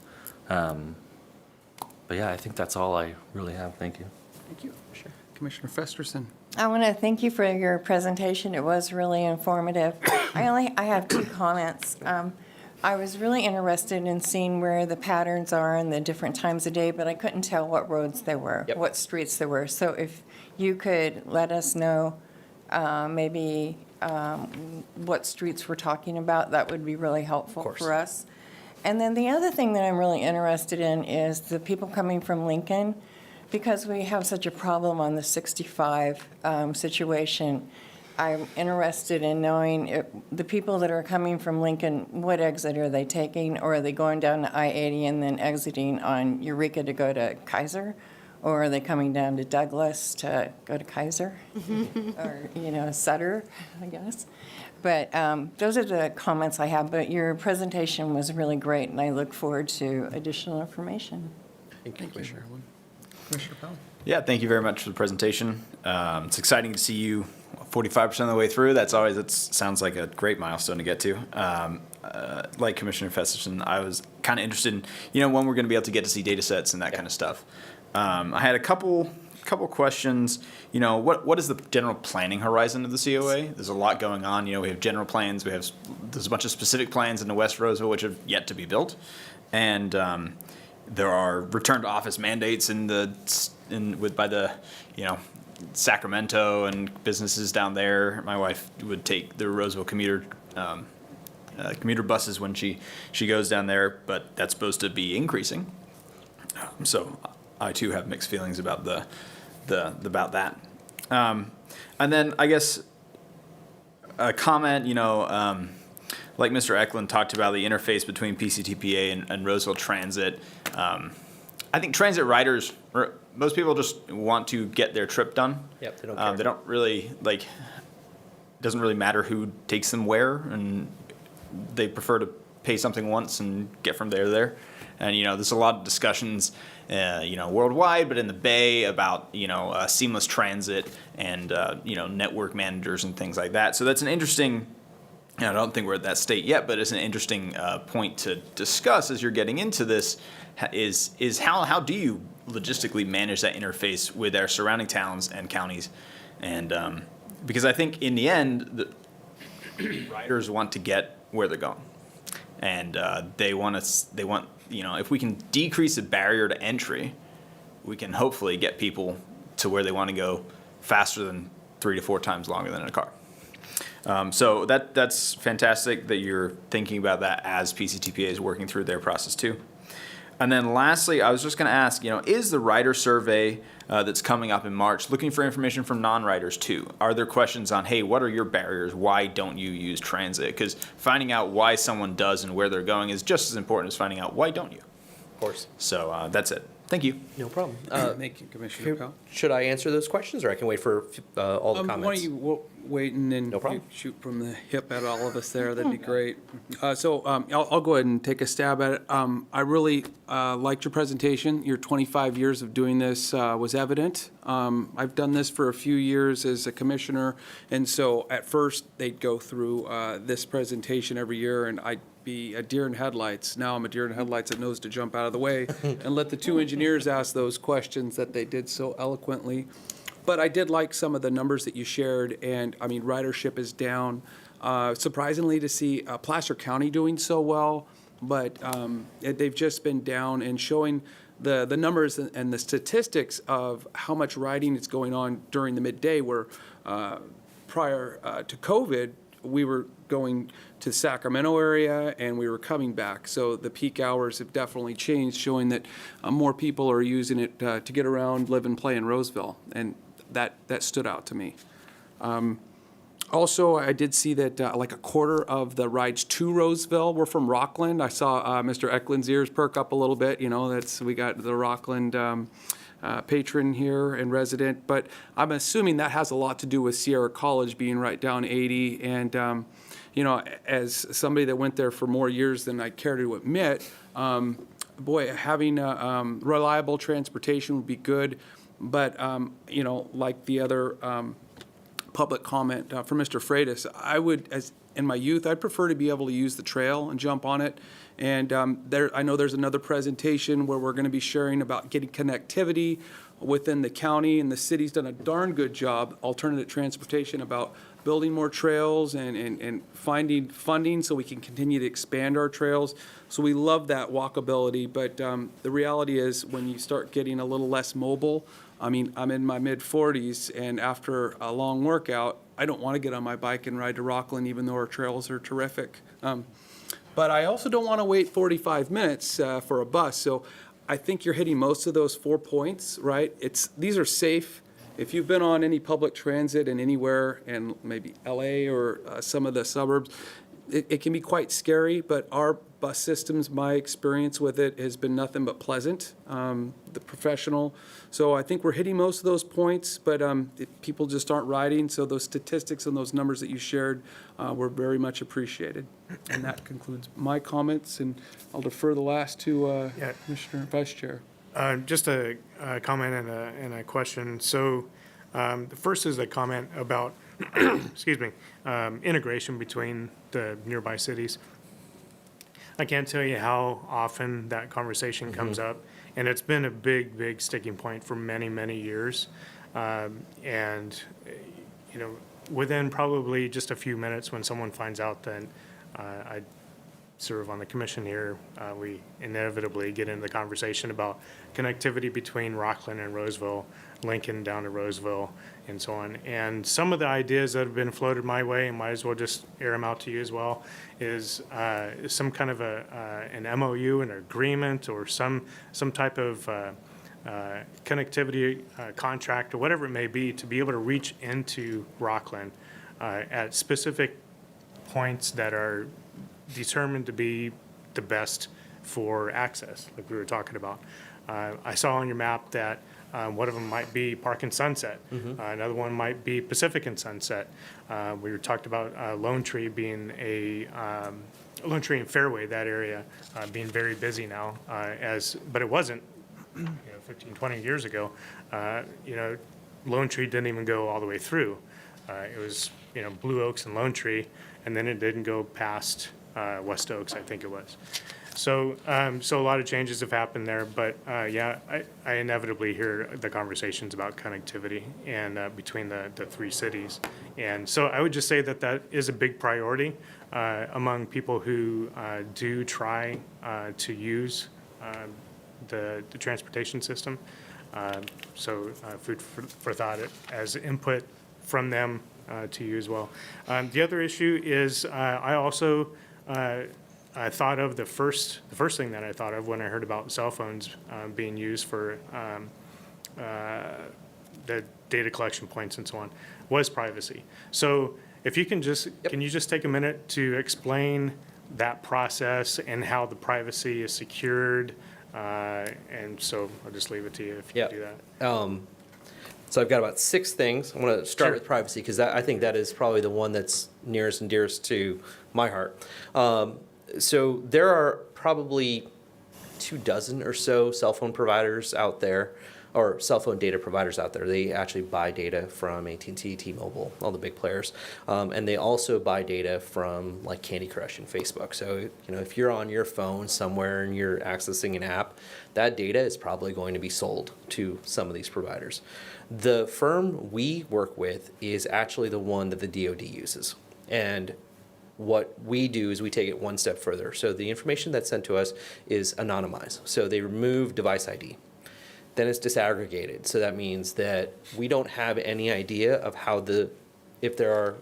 But yeah, I think that's all I really have. Thank you. Thank you. Sure. Commissioner Festerson? I want to thank you for your presentation. It was really informative. I have two comments. I was really interested in seeing where the patterns are and the different times of day, but I couldn't tell what roads there were, what streets there were. So if you could let us know maybe what streets we're talking about, that would be really helpful for us. And then the other thing that I'm really interested in is the people coming from Lincoln, because we have such a problem on the 65 situation. I'm interested in knowing if the people that are coming from Lincoln, what exit are they taking? Or are they going down to I-80 and then exiting on Eureka to go to Kaiser? Or are they coming down to Douglas to go to Kaiser? Or, you know, Sutter, I guess. But those are the comments I have. But your presentation was really great, and I look forward to additional information. Thank you, Commissioner. Commissioner Powell? Yeah, thank you very much for the presentation. It's exciting to see you 45% of the way through. That sounds like a great milestone to get to. Like Commissioner Festerson, I was kind of interested in, you know, when we're going to be able to get to see data sets and that kind of stuff. I had a couple questions. You know, what is the general planning horizon of the COA? There's a lot going on. You know, we have general plans. There's a bunch of specific plans in the West Roseville which have yet to be built, and there are return to office mandates by the, you know, Sacramento and businesses down there. My wife would take the Roseville commuter buses when she goes down there, but that's supposed to be increasing. So I too have mixed feelings about about that. And then I guess a comment, like Mr. Eklund talked about the interface between PCTPA and Roseville Transit. I think transit riders, or most people just want to get their trip done. Yep, they don't care. They don't really, it doesn't really matter who takes them where, and they prefer to pay something once and get from there to there. And, there's a lot of discussions, worldwide, but in the Bay about, seamless transit and, network managers and things like that. So that's an interesting, I don't think we're at that state yet, but it's an interesting point to discuss as you're getting into this is how do you logistically manage that interface with our surrounding towns and counties? And because I think in the end, the riders want to get where they're going. And they want, if we can decrease the barrier to entry, we can hopefully get people to where they want to go faster than 3 to 4 times longer than in a car. So that's fantastic that you're thinking about that as PCTPA is working through their process too. And then lastly, I was just going to ask, is the rider survey that's coming up in March looking for information from non-riders too? Are there questions on, hey, what are your barriers? Why don't you use transit? Because finding out why someone does and where they're going is just as important as finding out why don't you. Of course. So that's it. Thank you. No problem. Thank you, Commissioner Pell. Should I answer those questions, or I can wait for all the comments? Why don't you wait and then No problem. you shoot from the hip at all of us there? That'd be great. I'll go ahead and take a stab at it. I really liked your presentation. Your 25 years of doing this was evident. I've done this for a few years as a commissioner, and so at first they'd go through this presentation every year, and I'd be a deer in headlights. Now I'm a deer in headlights that knows to jump out of the way and let the 2 engineers ask those questions that they did so eloquently. But I did like some of the numbers that you shared, and I mean, ridership is down. Surprisingly to see Placer County doing so well, but they've just been down, and showing the numbers and the statistics of how much riding is going on during the midday, where prior to COVID, we were going to the Sacramento area and we were coming back. So the peak hours have definitely changed, showing that more people are using it to get around, live and play in Roseville. And that stood out to me. Also, I did see that like a quarter of the rides to Roseville were from Rockland. I saw Mr. Eklund's ears perk up a little bit. We got the Rockland patron here and resident, but I'm assuming that has a lot to do with Sierra College being right down 80. And, as somebody that went there for more years than I care to admit, boy, having reliable transportation would be good. But, like the other public comment from Mr. Freitas, I would, as in my youth, I'd prefer to be able to use the trail and jump on it. And I know there's another presentation where we're going to be sharing about getting connectivity within the county, and the city's done a darn good job, alternative transportation, about building more trails and finding funding so we can continue to expand our trails. So we love that walkability, but the reality is when you start getting a little less mobile, I mean, I'm in my mid-40s, and after a long workout, I don't want to get on my bike and ride to Rockland, even though our trails are terrific. But I also don't want to wait 45 minutes for a bus. So I think you're hitting most of those 4 points, right? These are safe. If you've been on any public transit and anywhere in maybe LA or some of the suburbs, it can be quite scary, but our bus systems, my experience with it has been nothing but pleasant, the professional. So I think we're hitting most of those points, but people just aren't riding. So those statistics and those numbers that you shared were very much appreciated. And that concludes my comments, and I'll defer the last to Commissioner Vice Chair. Just a comment and a question. So the first is a comment about, excuse me, integration between the nearby cities. I can't tell you how often that conversation comes up, and it's been a big sticking point for many years. And within probably just a few minutes, when someone finds out that I serve on the commission here, we inevitably get into the conversation about connectivity between Rockland and Roseville, Lincoln down to Roseville, and so on. And some of the ideas that have been floated my way, and might as well just air them out to you as well, is some kind of an MOU, an agreement, or some type of connectivity contract or whatever it may be to be able to reach into Rockland at specific points that are determined to be the best for access, like we were talking about. I saw on your map that one of them might be Park and Sunset. Another one might be Pacific and Sunset. We were talked about Lone Tree being Lone Tree and Fairway, that area being very busy now, but it wasn't 15, 20 years ago. Lone Tree didn't even go all the way through. It was, Blue Oaks and Lone Tree, and then it didn't go past West Oaks, I think it was. So a lot of changes have happened there, but I inevitably hear the conversations about connectivity and between the three cities. And so I would just say that is a big priority among people who do try to use the transportation system. So food for thought as input from them to you as well. The other issue is I also I thought of the first thing that I thought of when I heard about cell phones being used for the data collection points and so on was privacy. So if you can can you just take a minute to explain that process and how the privacy is secured? And so I'll just leave it to you if you do that. So I've got about 6 things. I'm going to start Sure. with privacy because I think that is probably the one that's nearest and dearest to my heart. So there are probably 24 or so cell phone providers out there, or cell phone data providers out there. They actually buy data from AT&T, T-Mobile, all the big players. And they also buy data from like Candy Crush and Facebook. So, if you're on your phone somewhere and you're accessing an app, that data is probably going to be sold to some of these providers. The firm we work with is actually the one that the DoD uses. And what we do is we take it one step further. So the information that's sent to us is anonymized. So they remove device ID. Then it's disaggregated. So that means that we don't have any idea of if there are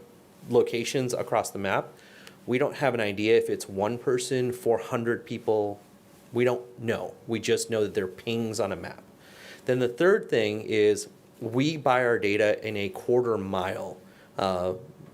locations across the map, we don't have an idea if it's one person, 400 people. We don't know. We just know that there are pings on a map. Then the third thing is we buy our data in a quarter-mile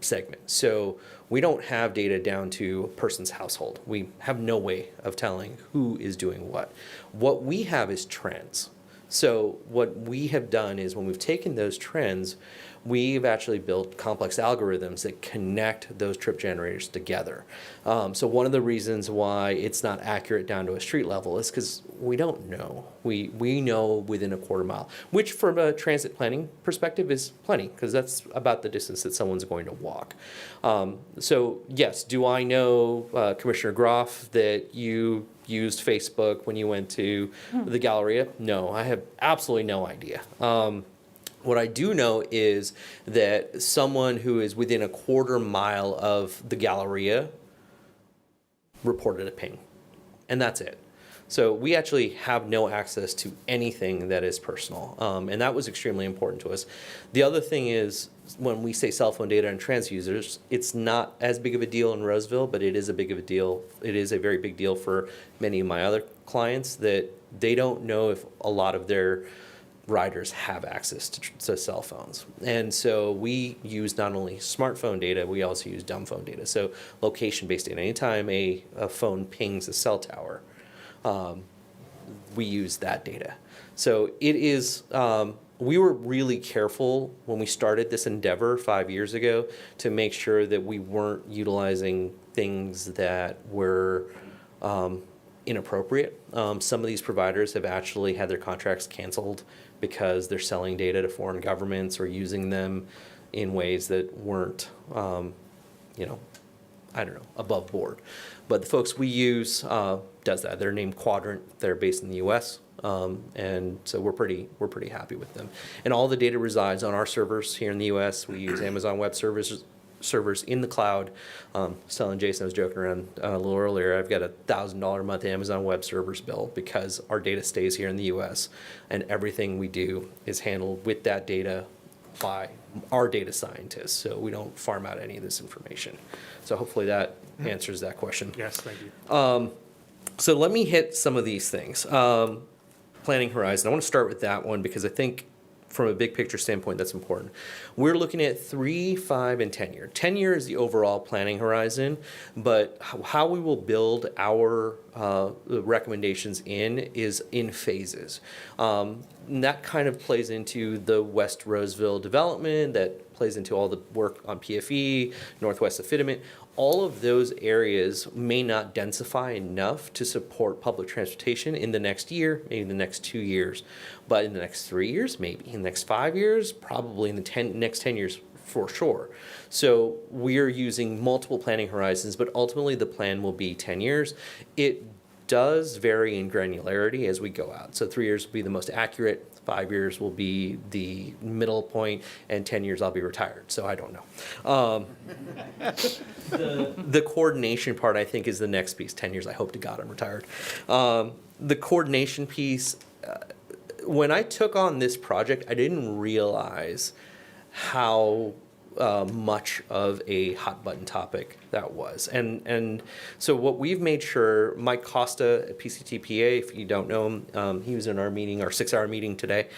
segment. So we don't have data down to a person's household. We have no way of telling who is doing what. What we have is trends. So what we have done is when we've taken those trends, we've actually built complex algorithms that connect those trip generators together. So one of the reasons why it's not accurate down to a street level is because we don't know. We know within a quarter mile, which from a transit planning perspective is plenty, because that's about the distance that someone's going to walk. So yes, do I know, Commissioner Groff, that you used Facebook when you went to the Galleria? No, I have absolutely no idea. What I do know is that someone who is within a quarter mile of the Galleria reported a ping, and that's it. So we actually have no access to anything that is personal, and that was extremely important to us. The other thing is, when we say cell phone data and trans users, it's not as big of a deal in Roseville, but it is a big of a deal. It is a very big deal for many of my other clients that they don't know if a lot of their riders have access to cell phones. And so we use not only smartphone data, we also use dumb phone data. So location-based data. Anytime a phone pings a cell tower, we use that data. So it is, we were really careful when we started this endeavor 5 years ago to make sure that we weren't utilizing things that were inappropriate. Some of these providers have actually had their contracts canceled because they're selling data to foreign governments or using them in ways that weren't, above board. But the folks we use does that. They're named Quadrant. They're based in the U.S. And so we're pretty happy with them. And all the data resides on our servers here in the U.S. We use Amazon Web servers in the cloud. Telling Jason, I was joking around a little earlier, I've got $1,000 a month Amazon Web Servers bill because our data stays here in the U.S. and everything we do is handled with that data by our data scientists. So we don't farm out any of this information. So hopefully that answers that question. Yes, thank you. So let me hit some of these things. planning horizon. I want to start with that one because I think from a big picture standpoint, that's important. We're looking at 3, 5, and 10 year. 10 year is the overall planning horizon, but how we will build our recommendations is in phases. And that kind of plays into the West Roseville development, that plays into all the work on PFE, Northwest Affidavit. All of those areas may not densify enough to support public transportation in the next year, maybe the next 2 years. But in the next 3 years, maybe. In the next 5 years, probably in the next 10 years for sure. So we're using multiple planning horizons, but ultimately the plan will be 10 years. It does vary in granularity as we go out. So 3 years will be the most accurate, 5 years will be the middle point, and 10 years I'll be retired, so I don't know. The coordination part, I think, is the next piece. 10 years, I hope to God I'm retired. The coordination piece, when I took on this project, I didn't realize how much of a hot button topic that was. And so what we've made sure, Mike Costa at PCTPA, if you don't know him, he was in our meeting, our 6-hour meeting today.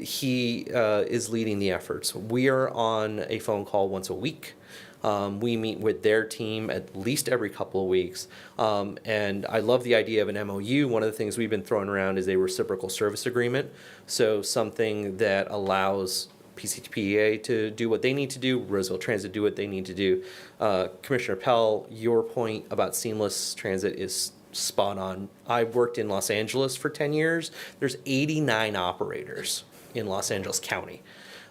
He is leading the efforts. We are on a phone call once a week. We meet with their team at least every couple of weeks. And I love the idea of an MOU. One of the things we've been throwing around is a reciprocal service agreement. So something that allows PCTPA to do what they need to do, Roseville Transit do what they need to do. Commissioner Pell, your point about seamless transit is spot on. I worked in Los Angeles for 10 years. There's 89 operators in Los Angeles County.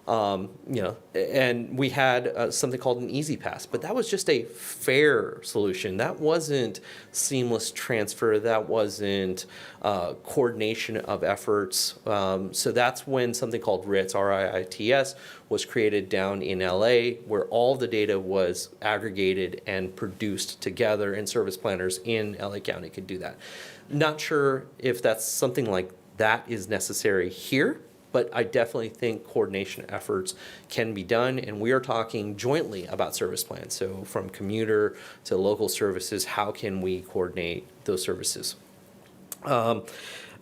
And we had something called an Easy Pass, but that was just a fare solution. That wasn't seamless transfer. That wasn't coordination of efforts. So that's when something called RITS, R-I-I-T-S, was created down in LA, where all the data was aggregated and produced together, and service planners in LA County could do that. Not sure if that's something like that is necessary here, but I definitely think coordination efforts can be done, and we are talking jointly about service plans. So from commuter to local services, how can we coordinate those services?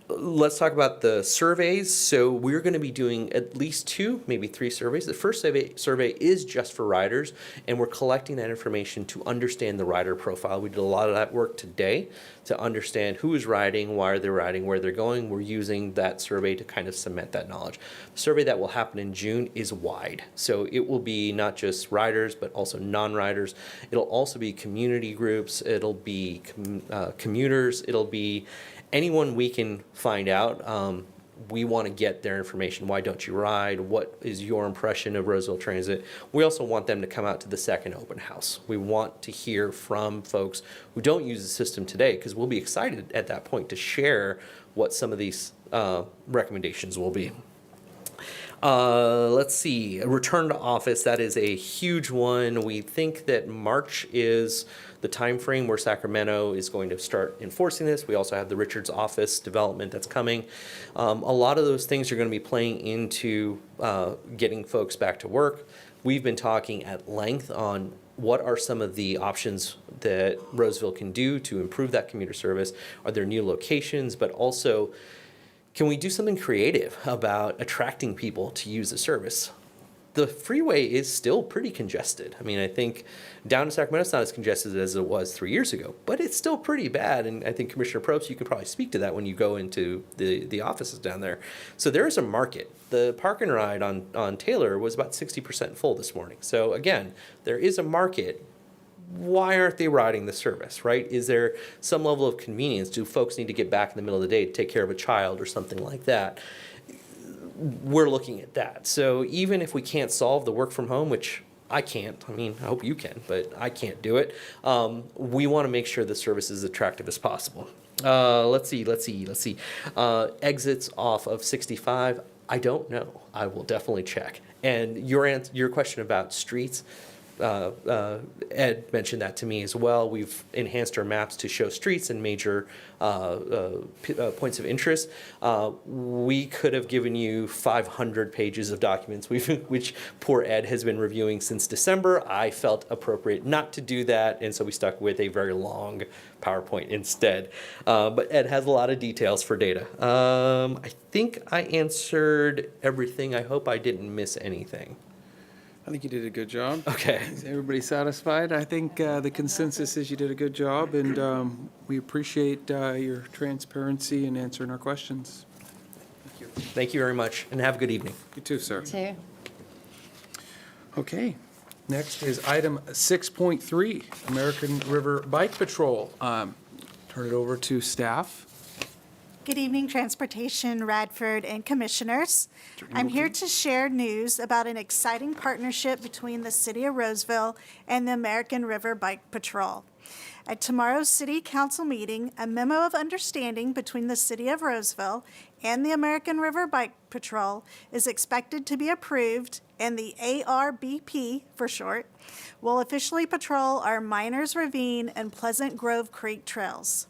Let's talk about the surveys. So we're going to be doing at least 2, maybe 3 surveys. The first survey is just for riders, and we're collecting that information to understand the rider profile. We did a lot of that work today to understand who is riding, why are they riding, where they're going. We're using that survey to kind of cement that knowledge. The survey that will happen in June is wide. So it will be not just riders, but also non-riders. It'll also be community groups. It'll be commuters. It'll be anyone we can find out. We want to get their information. Why don't you ride? What is your impression of Roseville Transit? We also want them to come out to the second open house. We want to hear from folks who don't use the system today, because we'll be excited at that point to share what some of these recommendations will be. Let's see, return to office, that is a huge one. We think that March is the time frame where Sacramento is going to start enforcing this. We also have the Richards office development that's coming. A lot of those things are going to be playing into getting folks back to work. We've been talking at length on what are some of the options that Roseville can do to improve that commuter service. Are there new locations, but also can we do something creative about attracting people to use the service? The freeway is still pretty congested. I mean, I think down in Sacramento, it's not as congested as it was 3 years ago, but it's still pretty bad. And I think Commissioner Probst, you can probably speak to that when you go into the offices down there. So there is a market. The park and ride on Taylor was about 60% full this morning. So again, there is a market. Why aren't they riding the service, right? Is there some level of convenience? Do folks need to get back in the middle of the day to take care of a child or something like that? We're looking at that. So even if we can't solve the work from home, which I can't, I mean, I hope you can, but I can't do it, we want to make sure the service is as attractive as possible. Let's see. Exits off of 65, I don't know. I will definitely check. And your question about streets, Ed mentioned that to me as well. We've enhanced our maps to show streets and major points of interest. We could have given you 500 pages of documents, which poor Ed has been reviewing since December. I felt appropriate not to do that, and so we stuck with a very long PowerPoint instead. But Ed has a lot of details for data. I think I answered everything. I hope I didn't miss anything. I think you did a good job. Okay. Is everybody satisfied? I think the consensus is you did a good job, and we appreciate your transparency in answering our questions. Thank you. Thank you very much, and have a good evening. You too, sir. Too. Okay. Next is item 6.3, American River Bike Patrol. Turn it over to staff. Good evening, Transportation, Radford, and Commissioners. I'm here to share news about an exciting partnership between the City of Roseville and the American River Bike Patrol. At tomorrow's City Council meeting, a memo of understanding between the City of Roseville and the American River Bike Patrol is expected to be approved, and the ARBP, for short, will officially patrol our Miners Ravine and Pleasant Grove Creek trails.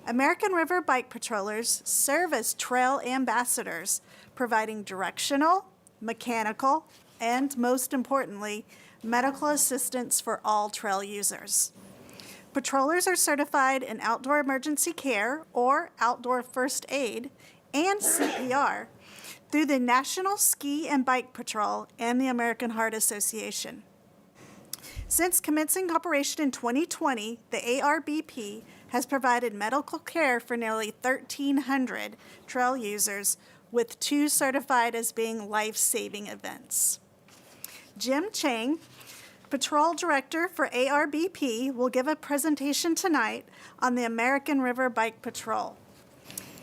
American River Bike Patrollers serve as trail ambassadors, providing directional, mechanical, and most importantly, medical assistance for all trail users. Patrollers are certified in outdoor emergency care or outdoor first aid and CPR through the National Ski and Bike Patrol and the American Heart Association. Since commencing operation in 2020, the ARBP has provided medical care for nearly 1,300 trail users, with 2 certified as being life-saving events. Jim Chang, Patrol Director for ARBP, will give a presentation tonight on the American River Bike Patrol.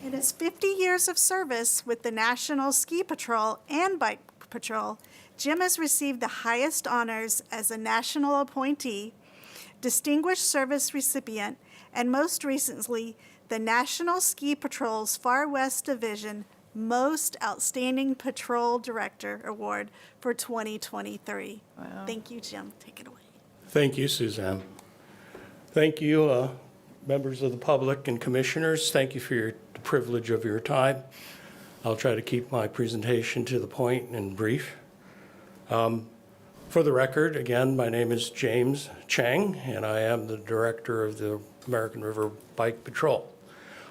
In his 50 years of service with the National Ski Patrol and Bike Patrol, Jim has received the highest honors as a national appointee, distinguished service recipient, and most recently, the National Ski Patrol's Far West Division Most Outstanding Patrol Director Award for 2023. Wow. Thank you, Jim. Take it away. Thank you, Suzanne. Thank you, members of the public and commissioners. Thank you for the privilege of your time. I'll try to keep my presentation to the point and brief. For the record, again, my name is James Chang, and I am the director of the American River Bike Patrol.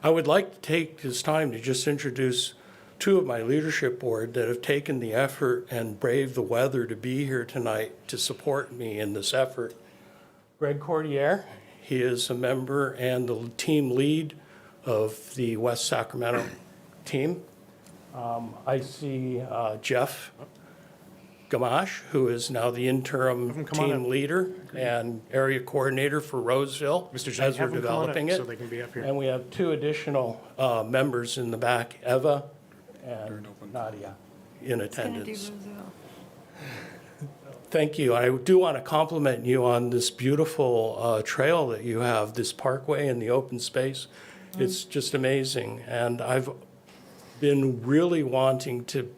I would like to take this time to just introduce 2 of my leadership board that have taken the effort and braved the weather to be here tonight to support me in this effort. Greg Cordier, he is a member and the team lead of the West Sacramento team. I see Jeff Gamache, who is now the interim team leader and area coordinator for Roseville as we're developing it. So they can be up here. And we have 2 additional members in the back, Eva and Nadia, in attendance. Thank you. I do want to compliment you on this beautiful trail that you have, this parkway and the open space. It's just amazing. And I've been really wanting to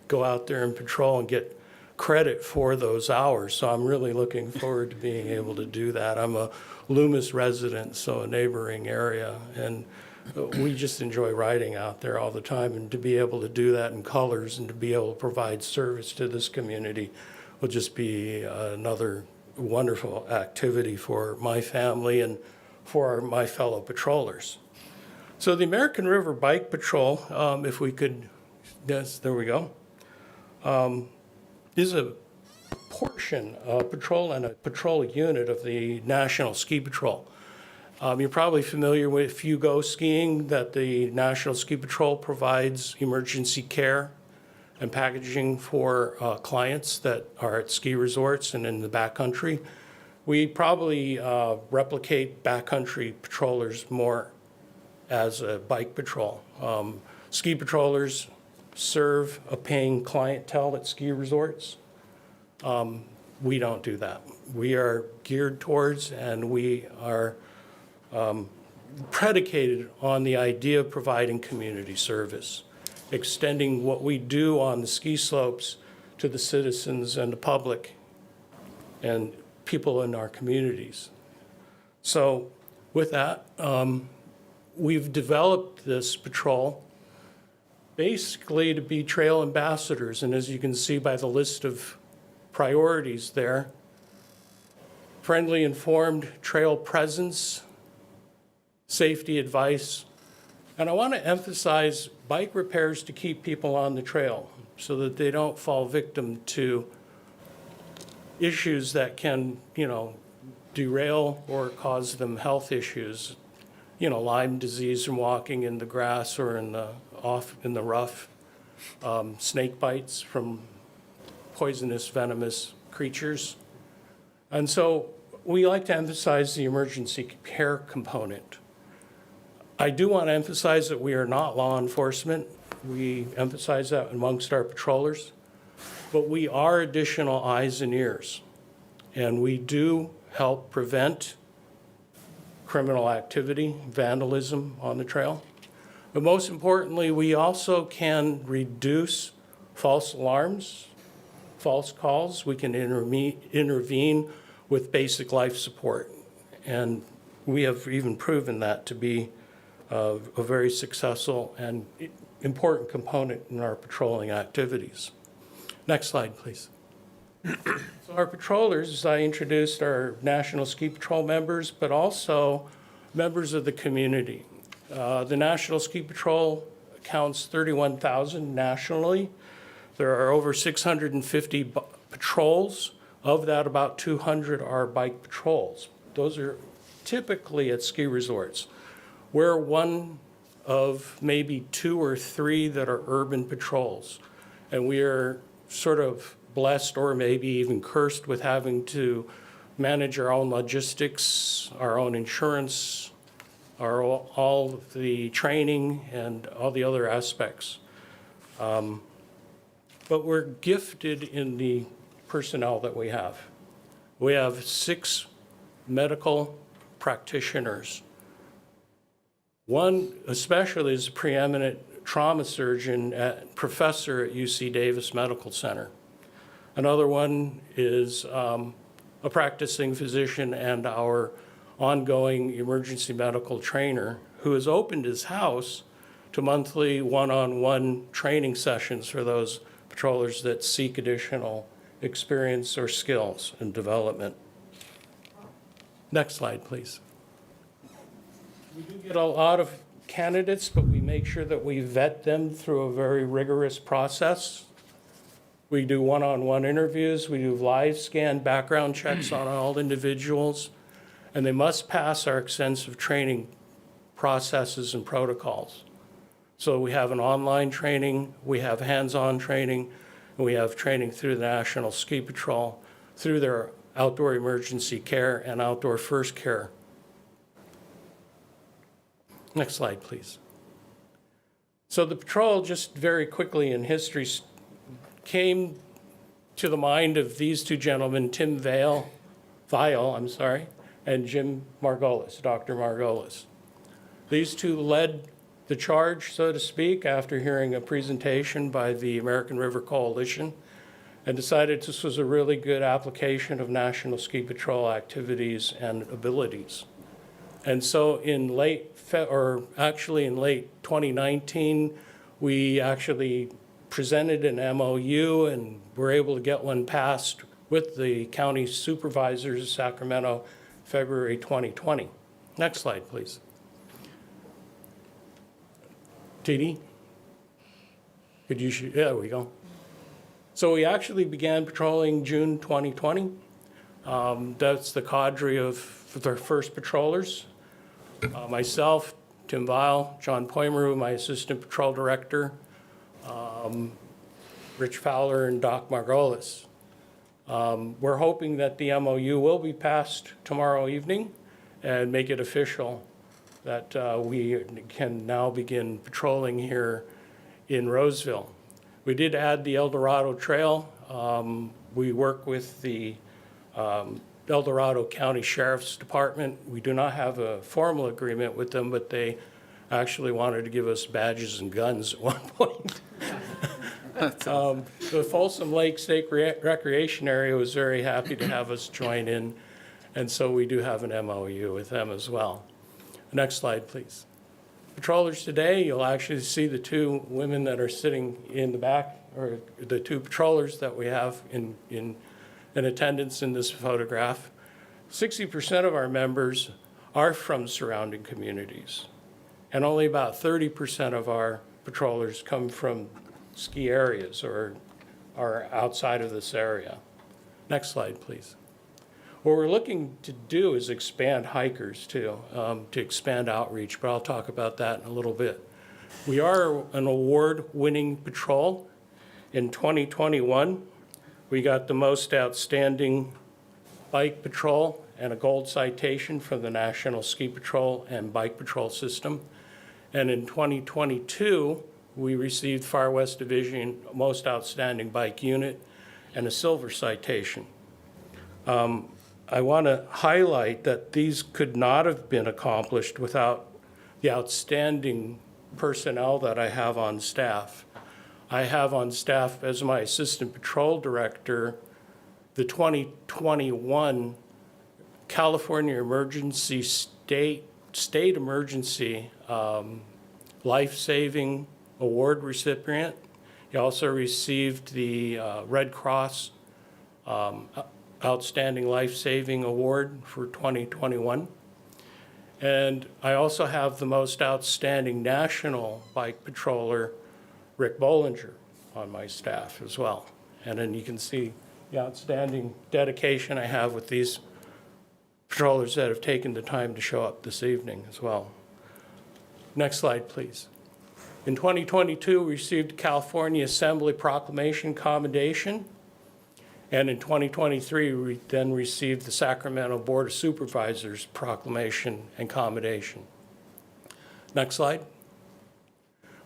go out there and patrol and get credit for those hours. So I'm really looking forward to being able to do that. I'm a Loomis resident, so a neighboring area, and we just enjoy riding out there all the time. And to be able to do that in colors and to be able to provide service to this community will just be another wonderful activity for my family and for my fellow patrollers. So the American River Bike Patrol, if we could, yes, there we go. Is a portion of patrol and a patrol unit of the National Ski Patrol. You're probably familiar with, if you go skiing, that the National Ski Patrol provides emergency care and packaging for clients that are at ski resorts and in the backcountry. We probably replicate backcountry patrollers more as a bike patrol. Ski patrollers serve a paying clientele at ski resorts. We don't do that. We are geared towards, and we are predicated on the idea of providing community service, extending what we do on the ski slopes to the citizens and the public and people in our communities. So with that, we've developed this patrol basically to be trail ambassadors. And as you can see by the list of priorities there, friendly, informed trail presence, safety advice, and I want to emphasize bike repairs to keep people on the trail so that they don't fall victim to issues that can, derail or cause them health issues. Lyme disease from walking in the grass or in the rough, snake bites from poisonous, venomous creatures. And so we like to emphasize the emergency care component. I do want to emphasize that we are not law enforcement. We emphasize that amongst our patrollers, but we are additional eyes and ears. And we do help prevent criminal activity, vandalism on the trail. But most importantly, we also can reduce false alarms, false calls. We can intervene with basic life support. And we have even proven that to be a very successful and important component in our patrolling activities. Next slide, please. So our patrollers, as I introduced, are National Ski Patrol members, but also members of the community. The National Ski Patrol counts 31,000 nationally. There are over 650 patrols. Of that, about 200 are bike patrols. Those are typically at ski resorts. We're one of maybe 2 or 3 that are urban patrols. And we are sort of blessed or maybe even cursed with having to manage our own logistics, our own insurance, all of the training and all the other aspects. But we're gifted in the personnel that we have. We have 6 medical practitioners. One especially is a preeminent trauma surgeon, professor at UC Davis Medical Center. Another one is a practicing physician and our ongoing emergency medical trainer who has opened his house to monthly one-on-one training sessions for those patrollers that seek additional experience or skills and development. Next slide, please. We do get a lot of candidates, but we make sure that we vet them through a very rigorous process. We do one-on-one interviews. We do live scan background checks on all individuals, and they must pass our extensive training processes and protocols. So we have an online training, we have hands-on training, and we have training through the National Ski Patrol, through their outdoor emergency care and outdoor first care. Next slide, please. So the patrol, just very quickly in history, came to the mind of these 2 gentlemen, Tim Vile, and Jim Margolis, Dr. Margolis. These 2 led the charge, so to speak, after hearing a presentation by the American River Coalition, and decided this was a really good application of National Ski Patrol activities and abilities. And so in late 2019, we actually presented an MOU and were able to get one passed with the county supervisors of Sacramento, February 2020. Next slide, please. TD? Could you, there we go. So we actually began patrolling June 2020. That's the cadre of the first patrollers. Myself, Tim Vile, John Poimeru, my assistant patrol director, Rich Fowler, and Doc Margolis. We're hoping that the MOU will be passed tomorrow evening and make it official that we can now begin patrolling here in Roseville. We did add the El Dorado Trail. We work with the El Dorado County Sheriff's Department. We do not have a formal agreement with them, but they actually wanted to give us badges and guns at one point. The Folsom Lake State Recreation Area was very happy to have us join in, and so we do have an MOU with them as well. Next slide, please. Patrollers today, you'll actually see the two women that are sitting in the back, or the two patrollers that we have in attendance in this photograph. 60% of our members are from surrounding communities, and only about 30% of our patrollers come from ski areas or are outside of this area. Next slide, please. What we're looking to do is expand hikers too, to expand outreach, but I'll talk about that in a little bit. We are an award-winning patrol. In 2021, we got the most outstanding bike patrol and a gold citation from the National Ski Patrol and Bike Patrol System. And in 2022, we received Far West Division Most Outstanding Bike Unit and a silver citation. I want to highlight that these could not have been accomplished without the outstanding personnel that I have on staff. I have on staff as my assistant patrol director the 2021 California Emergency State Emergency Life-Saving Award recipient. He also received the Red Cross Outstanding Life-Saving Award for 2021. And I also have the most outstanding national bike patroller, Rick Bollinger, on my staff as well. And then you can see the outstanding dedication I have with these patrollers that have taken the time to show up this evening as well. Next slide, please. In 2022, we received California Assembly Proclamation Commendation. And in 2023, we then received the Sacramento Board of Supervisors Proclamation and Commendation. Next slide.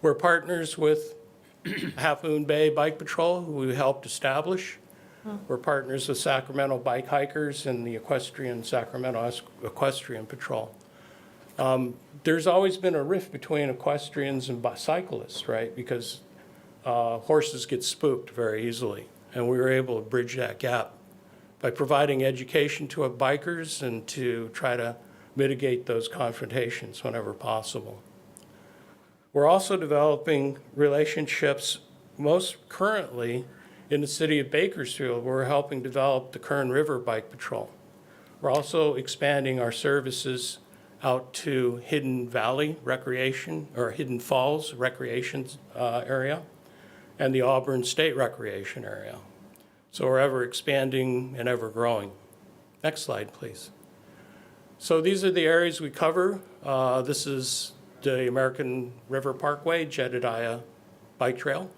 We're partners with Half Moon Bay Bike Patrol, who we helped establish. We're partners with Sacramento Bike Hikers and the Sacramento Equestrian Patrol. There's always been a rift between equestrians and cyclists, right? Because horses get spooked very easily. And we were able to bridge that gap by providing education to our bikers and to try to mitigate those confrontations whenever possible. We're also developing relationships most currently in the city of Bakersfield. We're helping develop the Kern River Bike Patrol. We're also expanding our services out to Hidden Valley Recreation, or Hidden Falls Recreation area, and the Auburn State Recreation area. So we're ever expanding and ever growing. Next slide, please. So these are the areas we cover. This is the American River Parkway, Jedediah Bike Trail.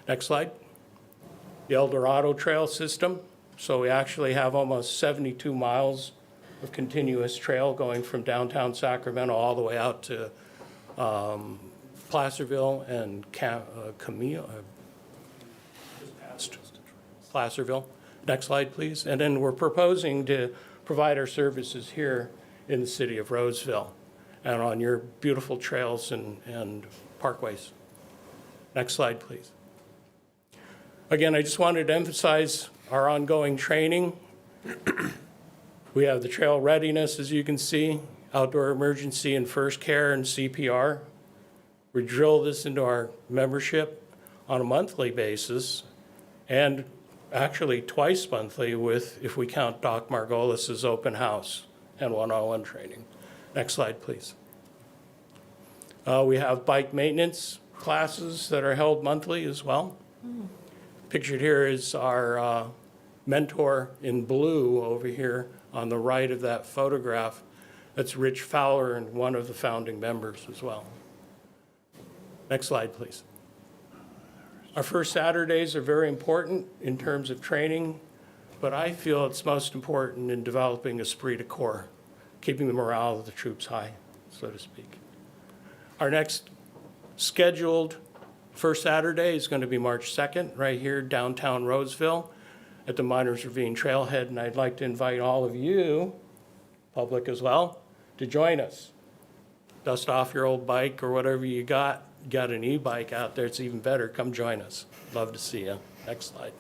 Next slide. The El Dorado Trail System. So we actually have almost 72 miles of continuous trail going from downtown Sacramento all the way out to Placerville and Camille, just past Placerville. Next slide, please. And then we're proposing to provide our services here in the city of Roseville and on your beautiful trails and parkways. Next slide, please. Again, I just wanted to emphasize our ongoing training. We have the trail readiness, as you can see, outdoor emergency and first care and CPR. We drill this into our membership on a monthly basis, and actually twice monthly if we count Doc Margolis's open house and one-on-one training. Next slide, please. We have bike maintenance classes that are held monthly as well. Pictured here is our mentor in blue over here on the right of that photograph. That's Rich Fowler, and one of the founding members as well. Next slide, please. Our first Saturdays are very important in terms of training, but I feel it's most important in developing esprit de corps, keeping the morale of the troops high, so to speak. Our next scheduled first Saturday is going to be March 2nd, right here downtown Roseville at the Miners Ravine Trailhead, and I'd like to invite all of you, public as well, to join us. Dust off your old bike or whatever you got, got an e-bike out there, it's even better. Come join us. Love to see you. Next slide.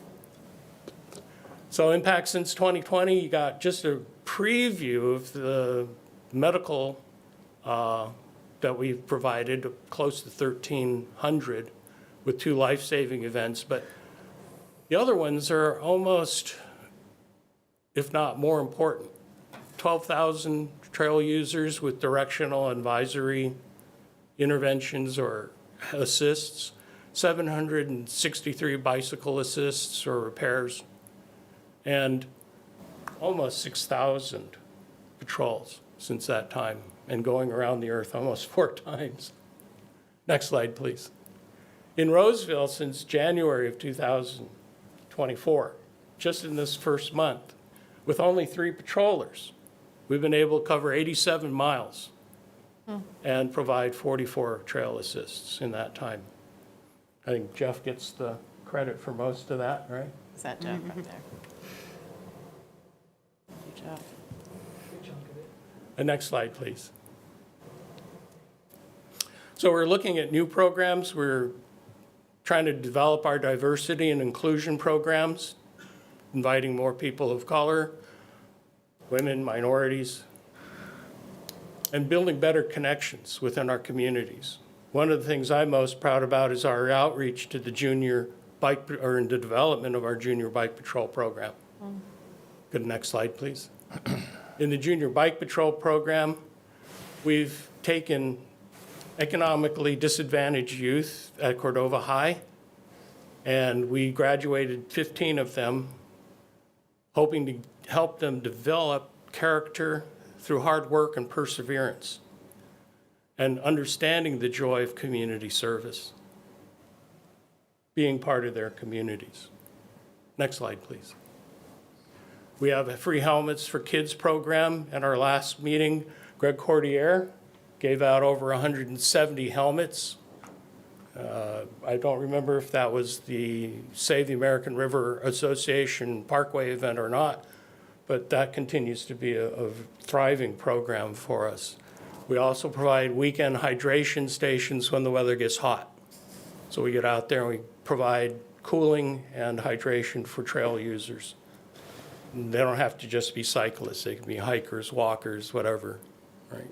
So impact since 2020, you got just a preview of the medical that we've provided, close to 1,300 with 2 life-saving events. But the other ones are almost, if not more important. 12,000 trail users with directional advisory interventions or assists, 763 bicycle assists or repairs, and almost 6,000 patrols since that time, and going around the earth almost 4 times. Next slide, please. In Roseville, since January of 2024, just in this first month, with only 3 patrollers, we've been able to cover 87 miles and provide 44 trail assists in that time. I think Jeff gets the credit for most of that, right? Is that Jeff right there? Jeff. Next slide, please. So we're looking at new programs. We're trying to develop our diversity and inclusion programs, inviting more people of color, women, minorities, and building better connections within our communities. One of the things I'm most proud about is our outreach to the junior bike, or in the development of our junior bike patrol program. Go to the next slide, please. In the junior bike patrol program, we've taken economically disadvantaged youth at Cordova High, and we graduated 15 of them, hoping to help them develop character through hard work and perseverance, and understanding the joy of community service, being part of their communities. Next slide, please. We have a free helmets for kids program. At our last meeting, Greg Cordier gave out over 170 helmets. I don't remember if that was the Save the American River Association Parkway event or not, but that continues to be a thriving program for us. We also provide weekend hydration stations when the weather gets hot. So we get out there and we provide cooling and hydration for trail users. They don't have to just be cyclists. They can be hikers, walkers, whatever, right?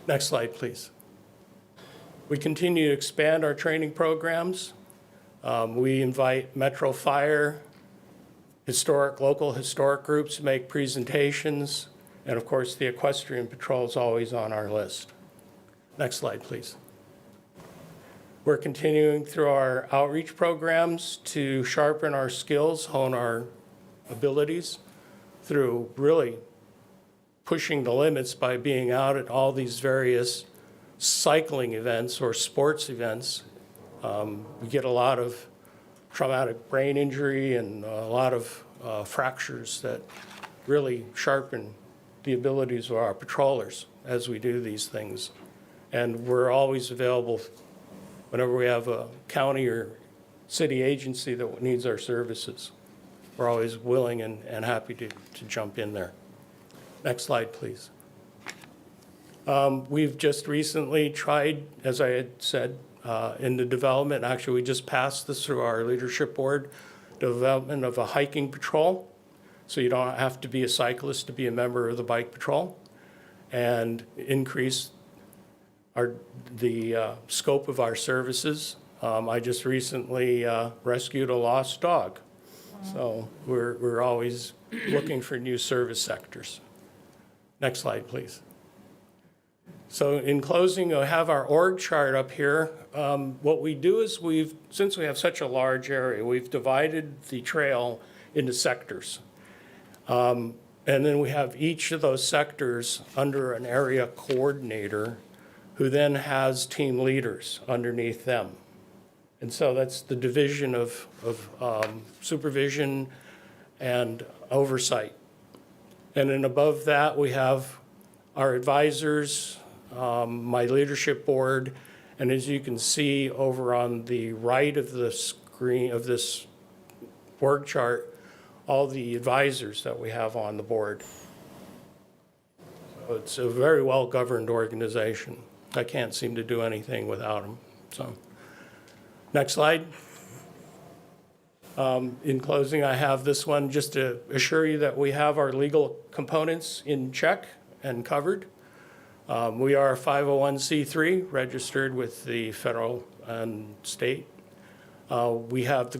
Next slide, please. We continue to expand our training programs. We invite Metro Fire, local historic groups to make presentations, and of course, the equestrian patrol is always on our list. Next slide, please. We're continuing through our outreach programs to sharpen our skills, hone our abilities through really pushing the limits by being out at all these various cycling events or sports events. We get a lot of traumatic brain injury and a lot of fractures that really sharpen the abilities of our patrollers as we do these things. And we're always available whenever we have a county or city agency that needs our services. We're always willing and happy to jump in there. Next slide, please. We've just recently tried, as I had said, in the development, actually we just passed this through our leadership board, development of a hiking patrol. So you don't have to be a cyclist to be a member of the bike patrol, and increase the scope of our services. I just recently rescued a lost dog. So we're always looking for new service sectors. Next slide, please. So in closing, I have our org chart up here. What we do is since we have such a large area, we've divided the trail into sectors. And then we have each of those sectors under an area coordinator who then has team leaders underneath them. And so that's the division of supervision and oversight. And then above that, we have our advisors, my leadership board, and as you can see over on the right of the screen of this org chart, all the advisors that we have on the board. So it's a very well-governed organization. I can't seem to do anything without them. So, next slide. In closing, I have this one just to assure you that we have our legal components in check and covered. We are a 501c3 registered with the federal and state. We have the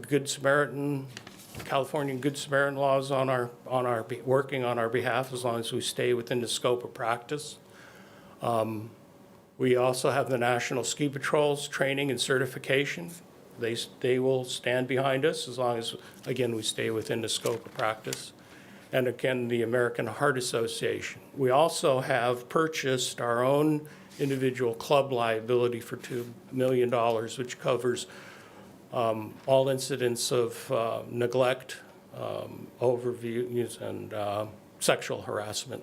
California Good Samaritan laws working on our behalf as long as we stay within the scope of practice. We also have the National Ski Patrol's training and certification. They will stand behind us as long as, again, we stay within the scope of practice. And again, the American Heart Association. We also have purchased our own individual club liability for $2 million, which covers all incidents of neglect, overviews, and sexual harassment.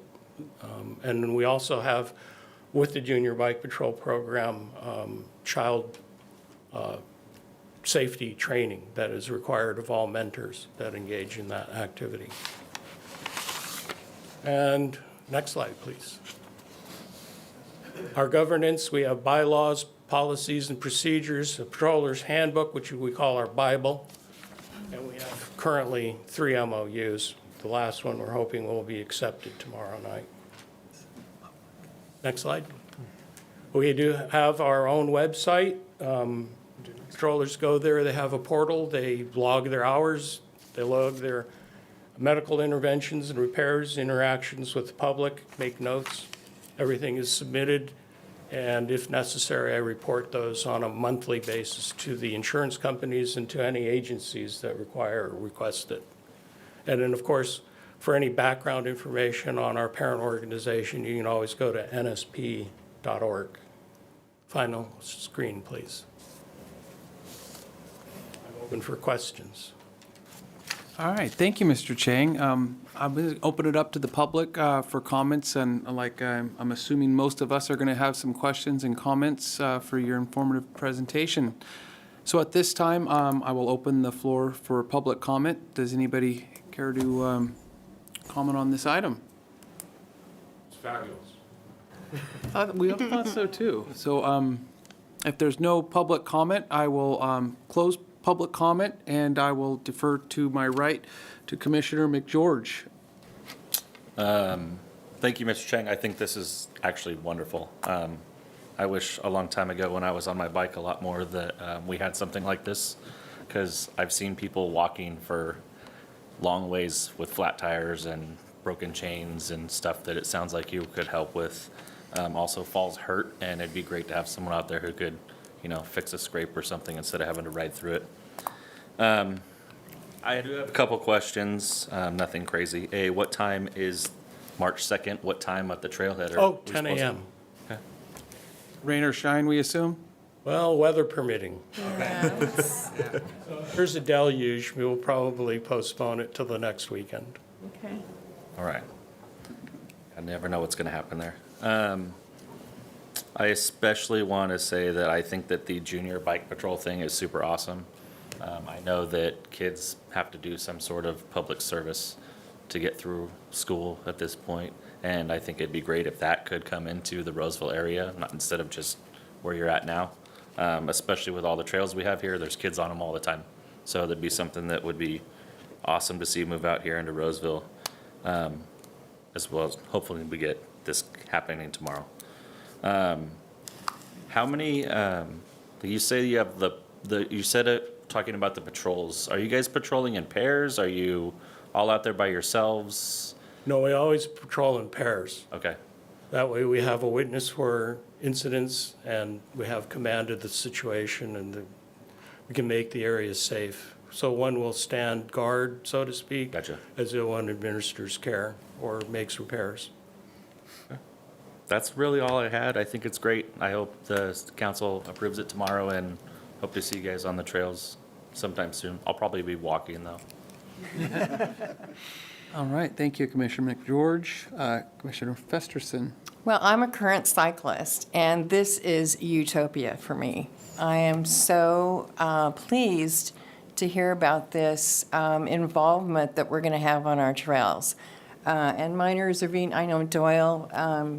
And then we also have, with the Junior Bike Patrol program, child safety training that is required of all mentors that engage in that activity. And next slide, please. Our governance, we have bylaws, policies, and procedures, a patroller's handbook, which we call our Bible, and we have currently 3 MOUs. The last one we're hoping will be accepted tomorrow night. Next slide. We do have our own website. Patrollers go there, they have a portal, they log their hours, they log their medical interventions and repairs, interactions with the public, make notes. Everything is submitted, and if necessary, I report those on a monthly basis to the insurance companies and to any agencies that require or request it. And then, of course, for any background information on our parent organization, you can always go to nsp.org. Final screen, please. I'm open for questions. All right, thank you, Mr. Chang. I'm going to open it up to the public for comments, and I'm assuming most of us are going to have some questions and comments for your informative presentation. So at this time, I will open the floor for public comment. Does anybody care to comment on this item? It's fabulous. We all thought so too. So if there's no public comment, I will close public comment, and I will defer to my right to Commissioner McGeorge. Thank you, Mr. Chang. I think this is actually wonderful. I wish a long time ago when I was on my bike a lot more that we had something like this, because I've seen people walking for long ways with flat tires and broken chains and stuff that it sounds like you could help with. Also, falls hurt, and it'd be great to have someone out there who could, fix a scrape or something instead of having to ride through it. I do have a couple questions, nothing crazy. What time is March 2nd? What time at the trailhead? 10 a.m. Okay. Rain or shine, we assume? Well, weather permitting. There's a deluge. We will probably postpone it till the next weekend. Okay. All right. I never know what's going to happen there. I especially want to say that I think that the junior bike patrol thing is super awesome. I know that kids have to do some sort of public service to get through school at this point, and I think it'd be great if that could come into the Roseville area, not instead of just where you're at now. Especially with all the trails we have here, there's kids on them all the time. So that'd be something that would be awesome to see move out here into Roseville, as well as hopefully we get this happening tomorrow. How many, you say you have you said it, talking about the patrols. Are you guys patrolling in pairs? Are you all out there by yourselves? No, we always patrol in pairs. Okay. That way we have a witness for incidents, and we have command of the situation, and we can make the area safe. So one will stand guard, so to speak. Gotcha. As the one administers care or makes repairs. That's really all I had. I think it's great. I hope the council approves it tomorrow, and hope to see you guys on the trails sometime soon. I'll probably be walking though. All right, thank you, Commissioner McGeorge. Commissioner Festerson. Well, I'm a current cyclist, and this is utopia for me. I am so pleased to hear about this involvement that we're going to have on our trails. And Miners Ravine, I know Doyle,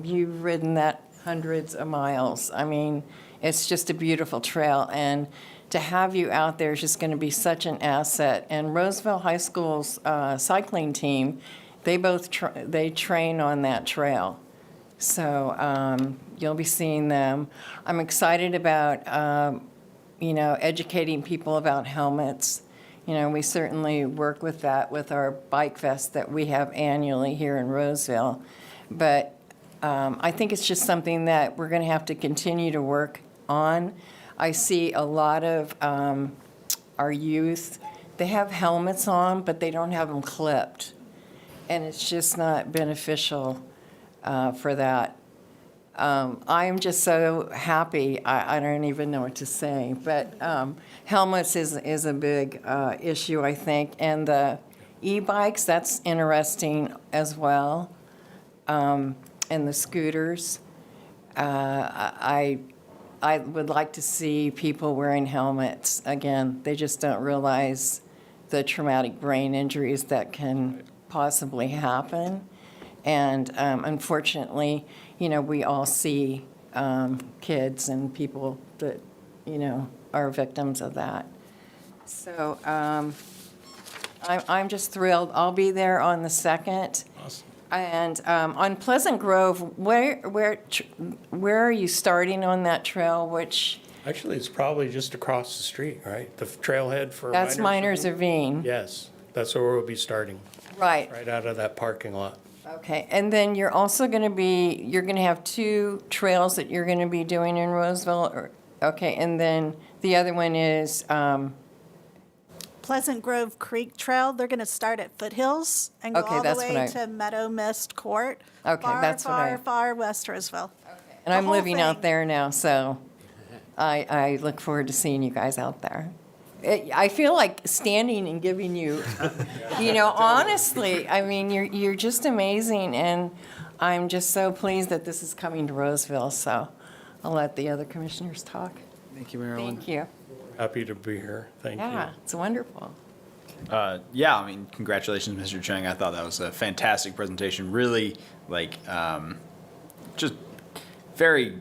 you've ridden that hundreds of miles. I mean, it's just a beautiful trail, and to have you out there is just going to be such an asset. And Roseville High School's cycling team, they both they train on that trail. So you'll be seeing them. I'm excited about, educating people about helmets. We certainly work with that with our bike fest that we have annually here in Roseville. But I think it's just something that we're going to have to continue to work on. I see a lot of our youth, they have helmets on, but they don't have them clipped. And it's just not beneficial for that. I'm just so happy, I don't even know what to say, but helmets is a big issue, I think. And the e-bikes, that's interesting as well, and the scooters. I would like to see people wearing helmets. Again, they just don't realize the traumatic brain injuries that can possibly happen. And unfortunately, we all see kids and people that, are victims of that. So I'm just thrilled. I'll be there on the 2nd. Awesome. And on Pleasant Grove, where are you starting on that trail? Which Actually, it's probably just across the street, right? The trailhead for that's Miners Ravine. Yes, that's where we'll be starting, Right. right out of that parking lot. Okay. And then you're also going to have 2 trails that you're going to be doing in Roseville. Okay. And then the other one is Pleasant Grove Creek Trail, they're going to start at Foothills and go Okay, all the that's way what to Meadow Mist Court. Okay, that's what I- far west Roseville. and I'm whole living out thing. there now, so I look forward to seeing you guys out there. I feel like standing and giving you, honestly, I mean, you're just amazing, and I'm just so pleased that this is coming to Roseville, so I'll let the other commissioners talk. Thank you, Marilyn. Thank you. Happy to be here. Thank you. Yeah, it's wonderful. Yeah, I mean, congratulations, Mr. Cheng. I thought that was a fantastic presentation. Really, just very,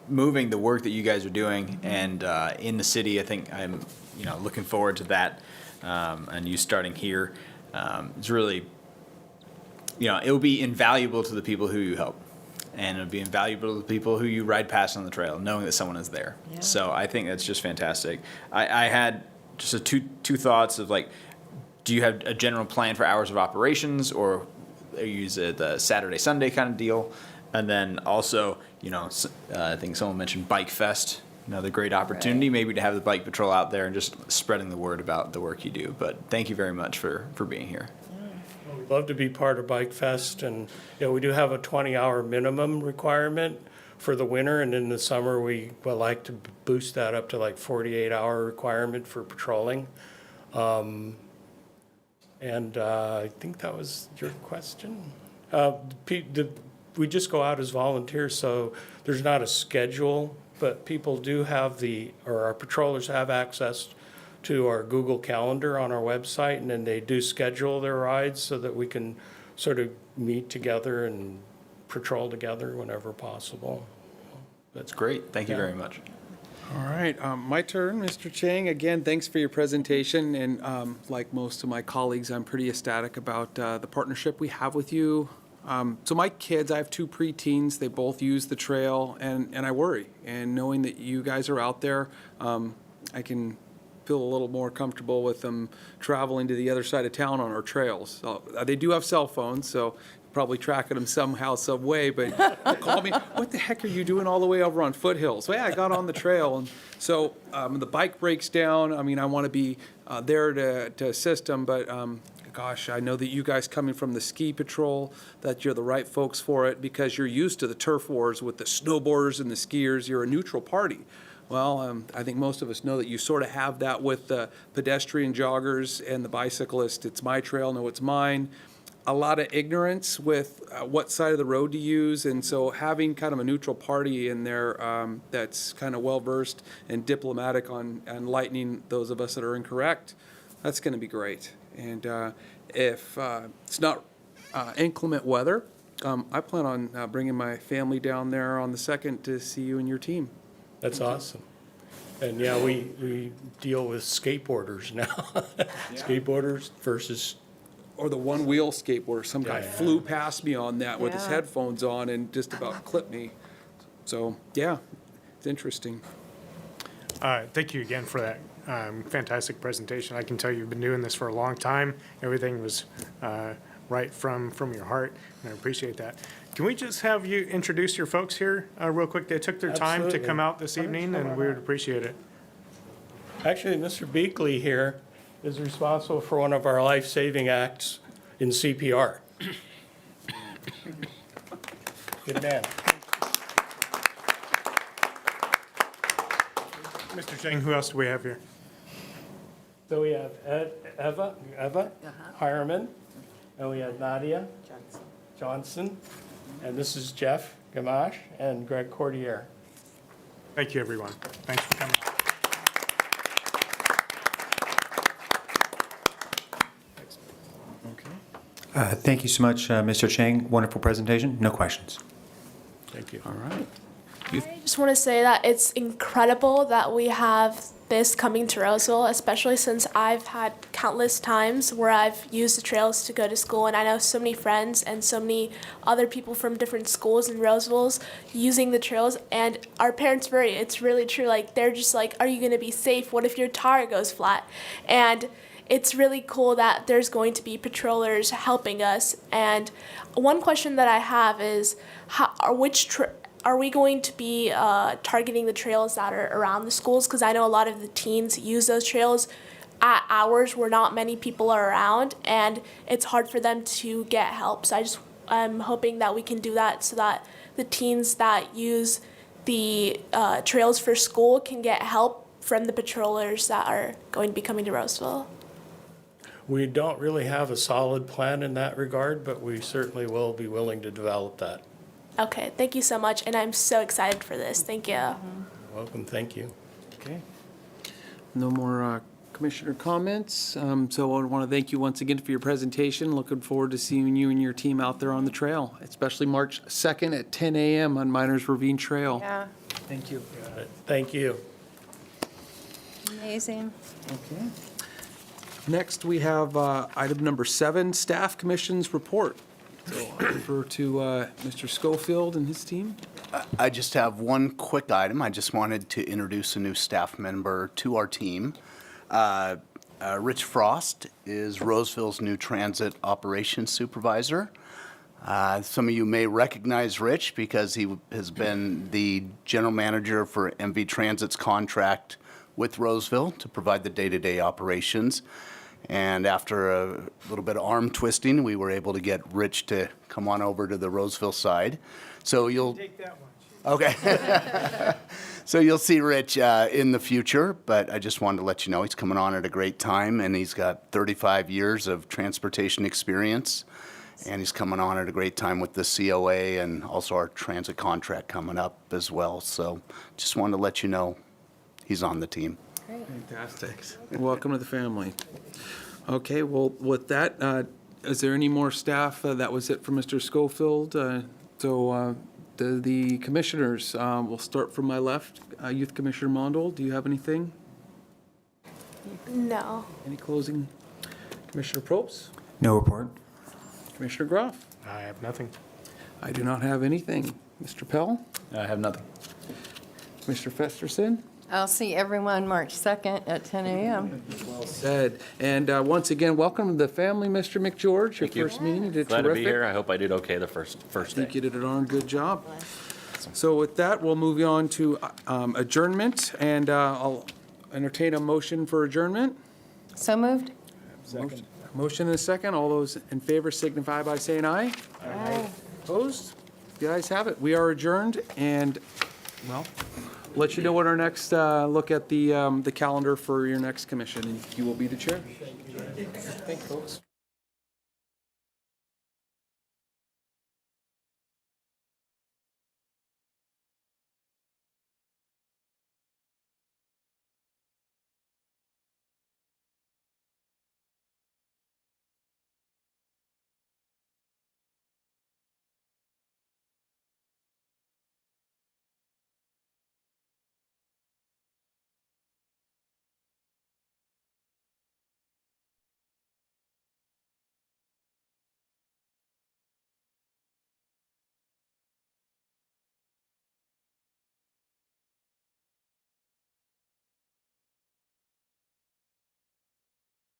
moving the work that you guys are doing. And in the city, I think I'm, looking forward to that. And you starting here, it's really, it will be invaluable to the people who you help. And it'll be invaluable to the people who you ride past on the trail, knowing that someone is there. Yeah. So I think that's just fantastic. I had just two thoughts of do you have a general plan for hours of operations, or you use the Saturday, Sunday kind of deal? And then also, I think someone mentioned Bike Fest, another great opportunity maybe to have the bike patrol out there and just spreading the word about the work you do. But thank you very much for being here. We'd love to be part of Bike Fest, and we do have a 20-hour minimum requirement for the winter, and in the summer we would like to boost that up to 48-hour requirement for patrolling. And I think that was your question. We just go out as volunteers, so there's not a schedule, but people do have our patrollers have access to our Google Calendar on our website, and then they do schedule their rides so that we can sort of meet together and patrol together whenever possible. That's great. Thank you very much. All right, my turn, Mr. Chang. Again, thanks for your presentation. And like most of my colleagues, I'm pretty ecstatic about the partnership we have with you. So my kids, I have 2 preteens. They both use the trail, and I worry. And knowing that you guys are out there, I can feel a little more comfortable with them traveling to the other side of town on our trails. So, they do have cell phones, so probably tracking them somehow, some way, but they'll call me, what the heck are you doing all the way over on Foothills? So yeah, I got on the trail, and so the bike breaks down. I mean, I want to be there to assist them, but gosh, I know that you guys coming from the ski patrol, that you're the right folks for it because you're used to the turf wars with the snowboarders and the skiers. You're a neutral party. Well, I think most of us know that you sort of have that with the pedestrian joggers and the bicyclist. It's my trail, no, it's mine. A lot of ignorance with what side of the road to use, and so having kind of a neutral party in there that's kind of well-versed and diplomatic on enlightening those of us that are incorrect, that's going to be great. And if it's not inclement weather, I plan on bringing my family down there on the 2nd to see you and your team. That's awesome. And yeah, we deal with skateboarders now. Skateboarders versus, Or the one-wheel skateboarder. Some guy Yeah. flew past me on that with his Yeah. headphones on and just about clipped me. So, yeah, it's interesting. Thank you again for that fantastic presentation. I can tell you've been doing this for a long time. Everything was right from your heart, and I appreciate that. Can we just have you introduce your folks here real quick? They took their time to Absolutely. come out this evening, and we would appreciate it. actually, Mr. Beakley here is responsible for one of our life-saving acts in CPR. Good man. Mr. Cheng, who else do we have here? So we have Eva Hireman, and we have Nadia Johnson, and this is Jeff Gamache and Greg Cordier. Thank you, everyone. Thanks for coming. Thank you so much, Mr. Chang. Wonderful presentation. No questions. Thank you. All right. I just want to say that it's incredible that we have this coming to Roseville, especially since I've had countless times where I've used the trails to go to school, and I know so many friends and so many other people from different schools in Roseville's using the trails, and our parents it's really true, like they're just like, are you going to be safe? What if your tire goes flat? And it's really cool that there's going to be patrollers helping us. And one question that I have is, are we going to be targeting the trails that are around the schools? Because I know a lot of the teens use those trails at hours where not many people are around, and it's hard for them to get help. So I'm hoping that we can do that so that the teens that use the trails for school can get help from the patrollers that are going to be coming to Roseville. We don't really have a solid plan in that regard, but we certainly will be willing to develop that. Okay, thank you so much, and I'm so excited for this. Thank you. Welcome, thank you. Okay. No more commissioner comments. So I want to thank you once again for your presentation. Looking forward to seeing you and your team out there on the trail, especially March 2nd at 10 a.m. on Miners Ravine Trail. Yeah, Thank you. Got it. Thank you. amazing. Okay. Next, we have item number 7, Staff Commission's Report. So I'll refer to Mr. Schofield and his team. I just have one quick item. I just wanted to introduce a new staff member to our team. Rich Frost is Roseville's new transit operations supervisor. Some of you may recognize Rich because he has been the general manager for MV Transit's contract with Roseville to provide the day-to-day operations. And after a little bit of arm twisting, we were able to get Rich to come on over to the Roseville side. So you'll Take that one. Okay. So you'll see Rich in the future, but I just wanted to let you know he's coming on at a great time, and he's got 35 years of transportation experience, and he's coming on at a great time with the COA and also our transit contract coming up as well. So just wanted to let you know he's on the team. Fantastic. Welcome to the family. Okay, well, with that, is there any more staff? That was it for Mr. Schofield. The commissioners, we'll start from my left. Youth Commissioner Mondal, do you have anything? No. Any closing? Commissioner Probst? No report. Commissioner Groff? I have nothing. I do not have anything. Mr. Pell? I have nothing. Commissioner Festerson? I'll see everyone March 2nd at 10 a.m. Well said. And once again, welcome to the family, Mr. McGeorge. Your first meeting, you did Glad to be terrific. here. I hope I did okay the first I day. think you did a darn good job. So with that, we'll move on to adjournment, and I'll entertain a motion for adjournment. So moved? Motion and a second. All those in favor signify by saying aye. Aye. Opposed? The ayes have it. We are adjourned, and, well, let you know what our next, look at the calendar for your next commission, and you will be the chair. Thank you, folks.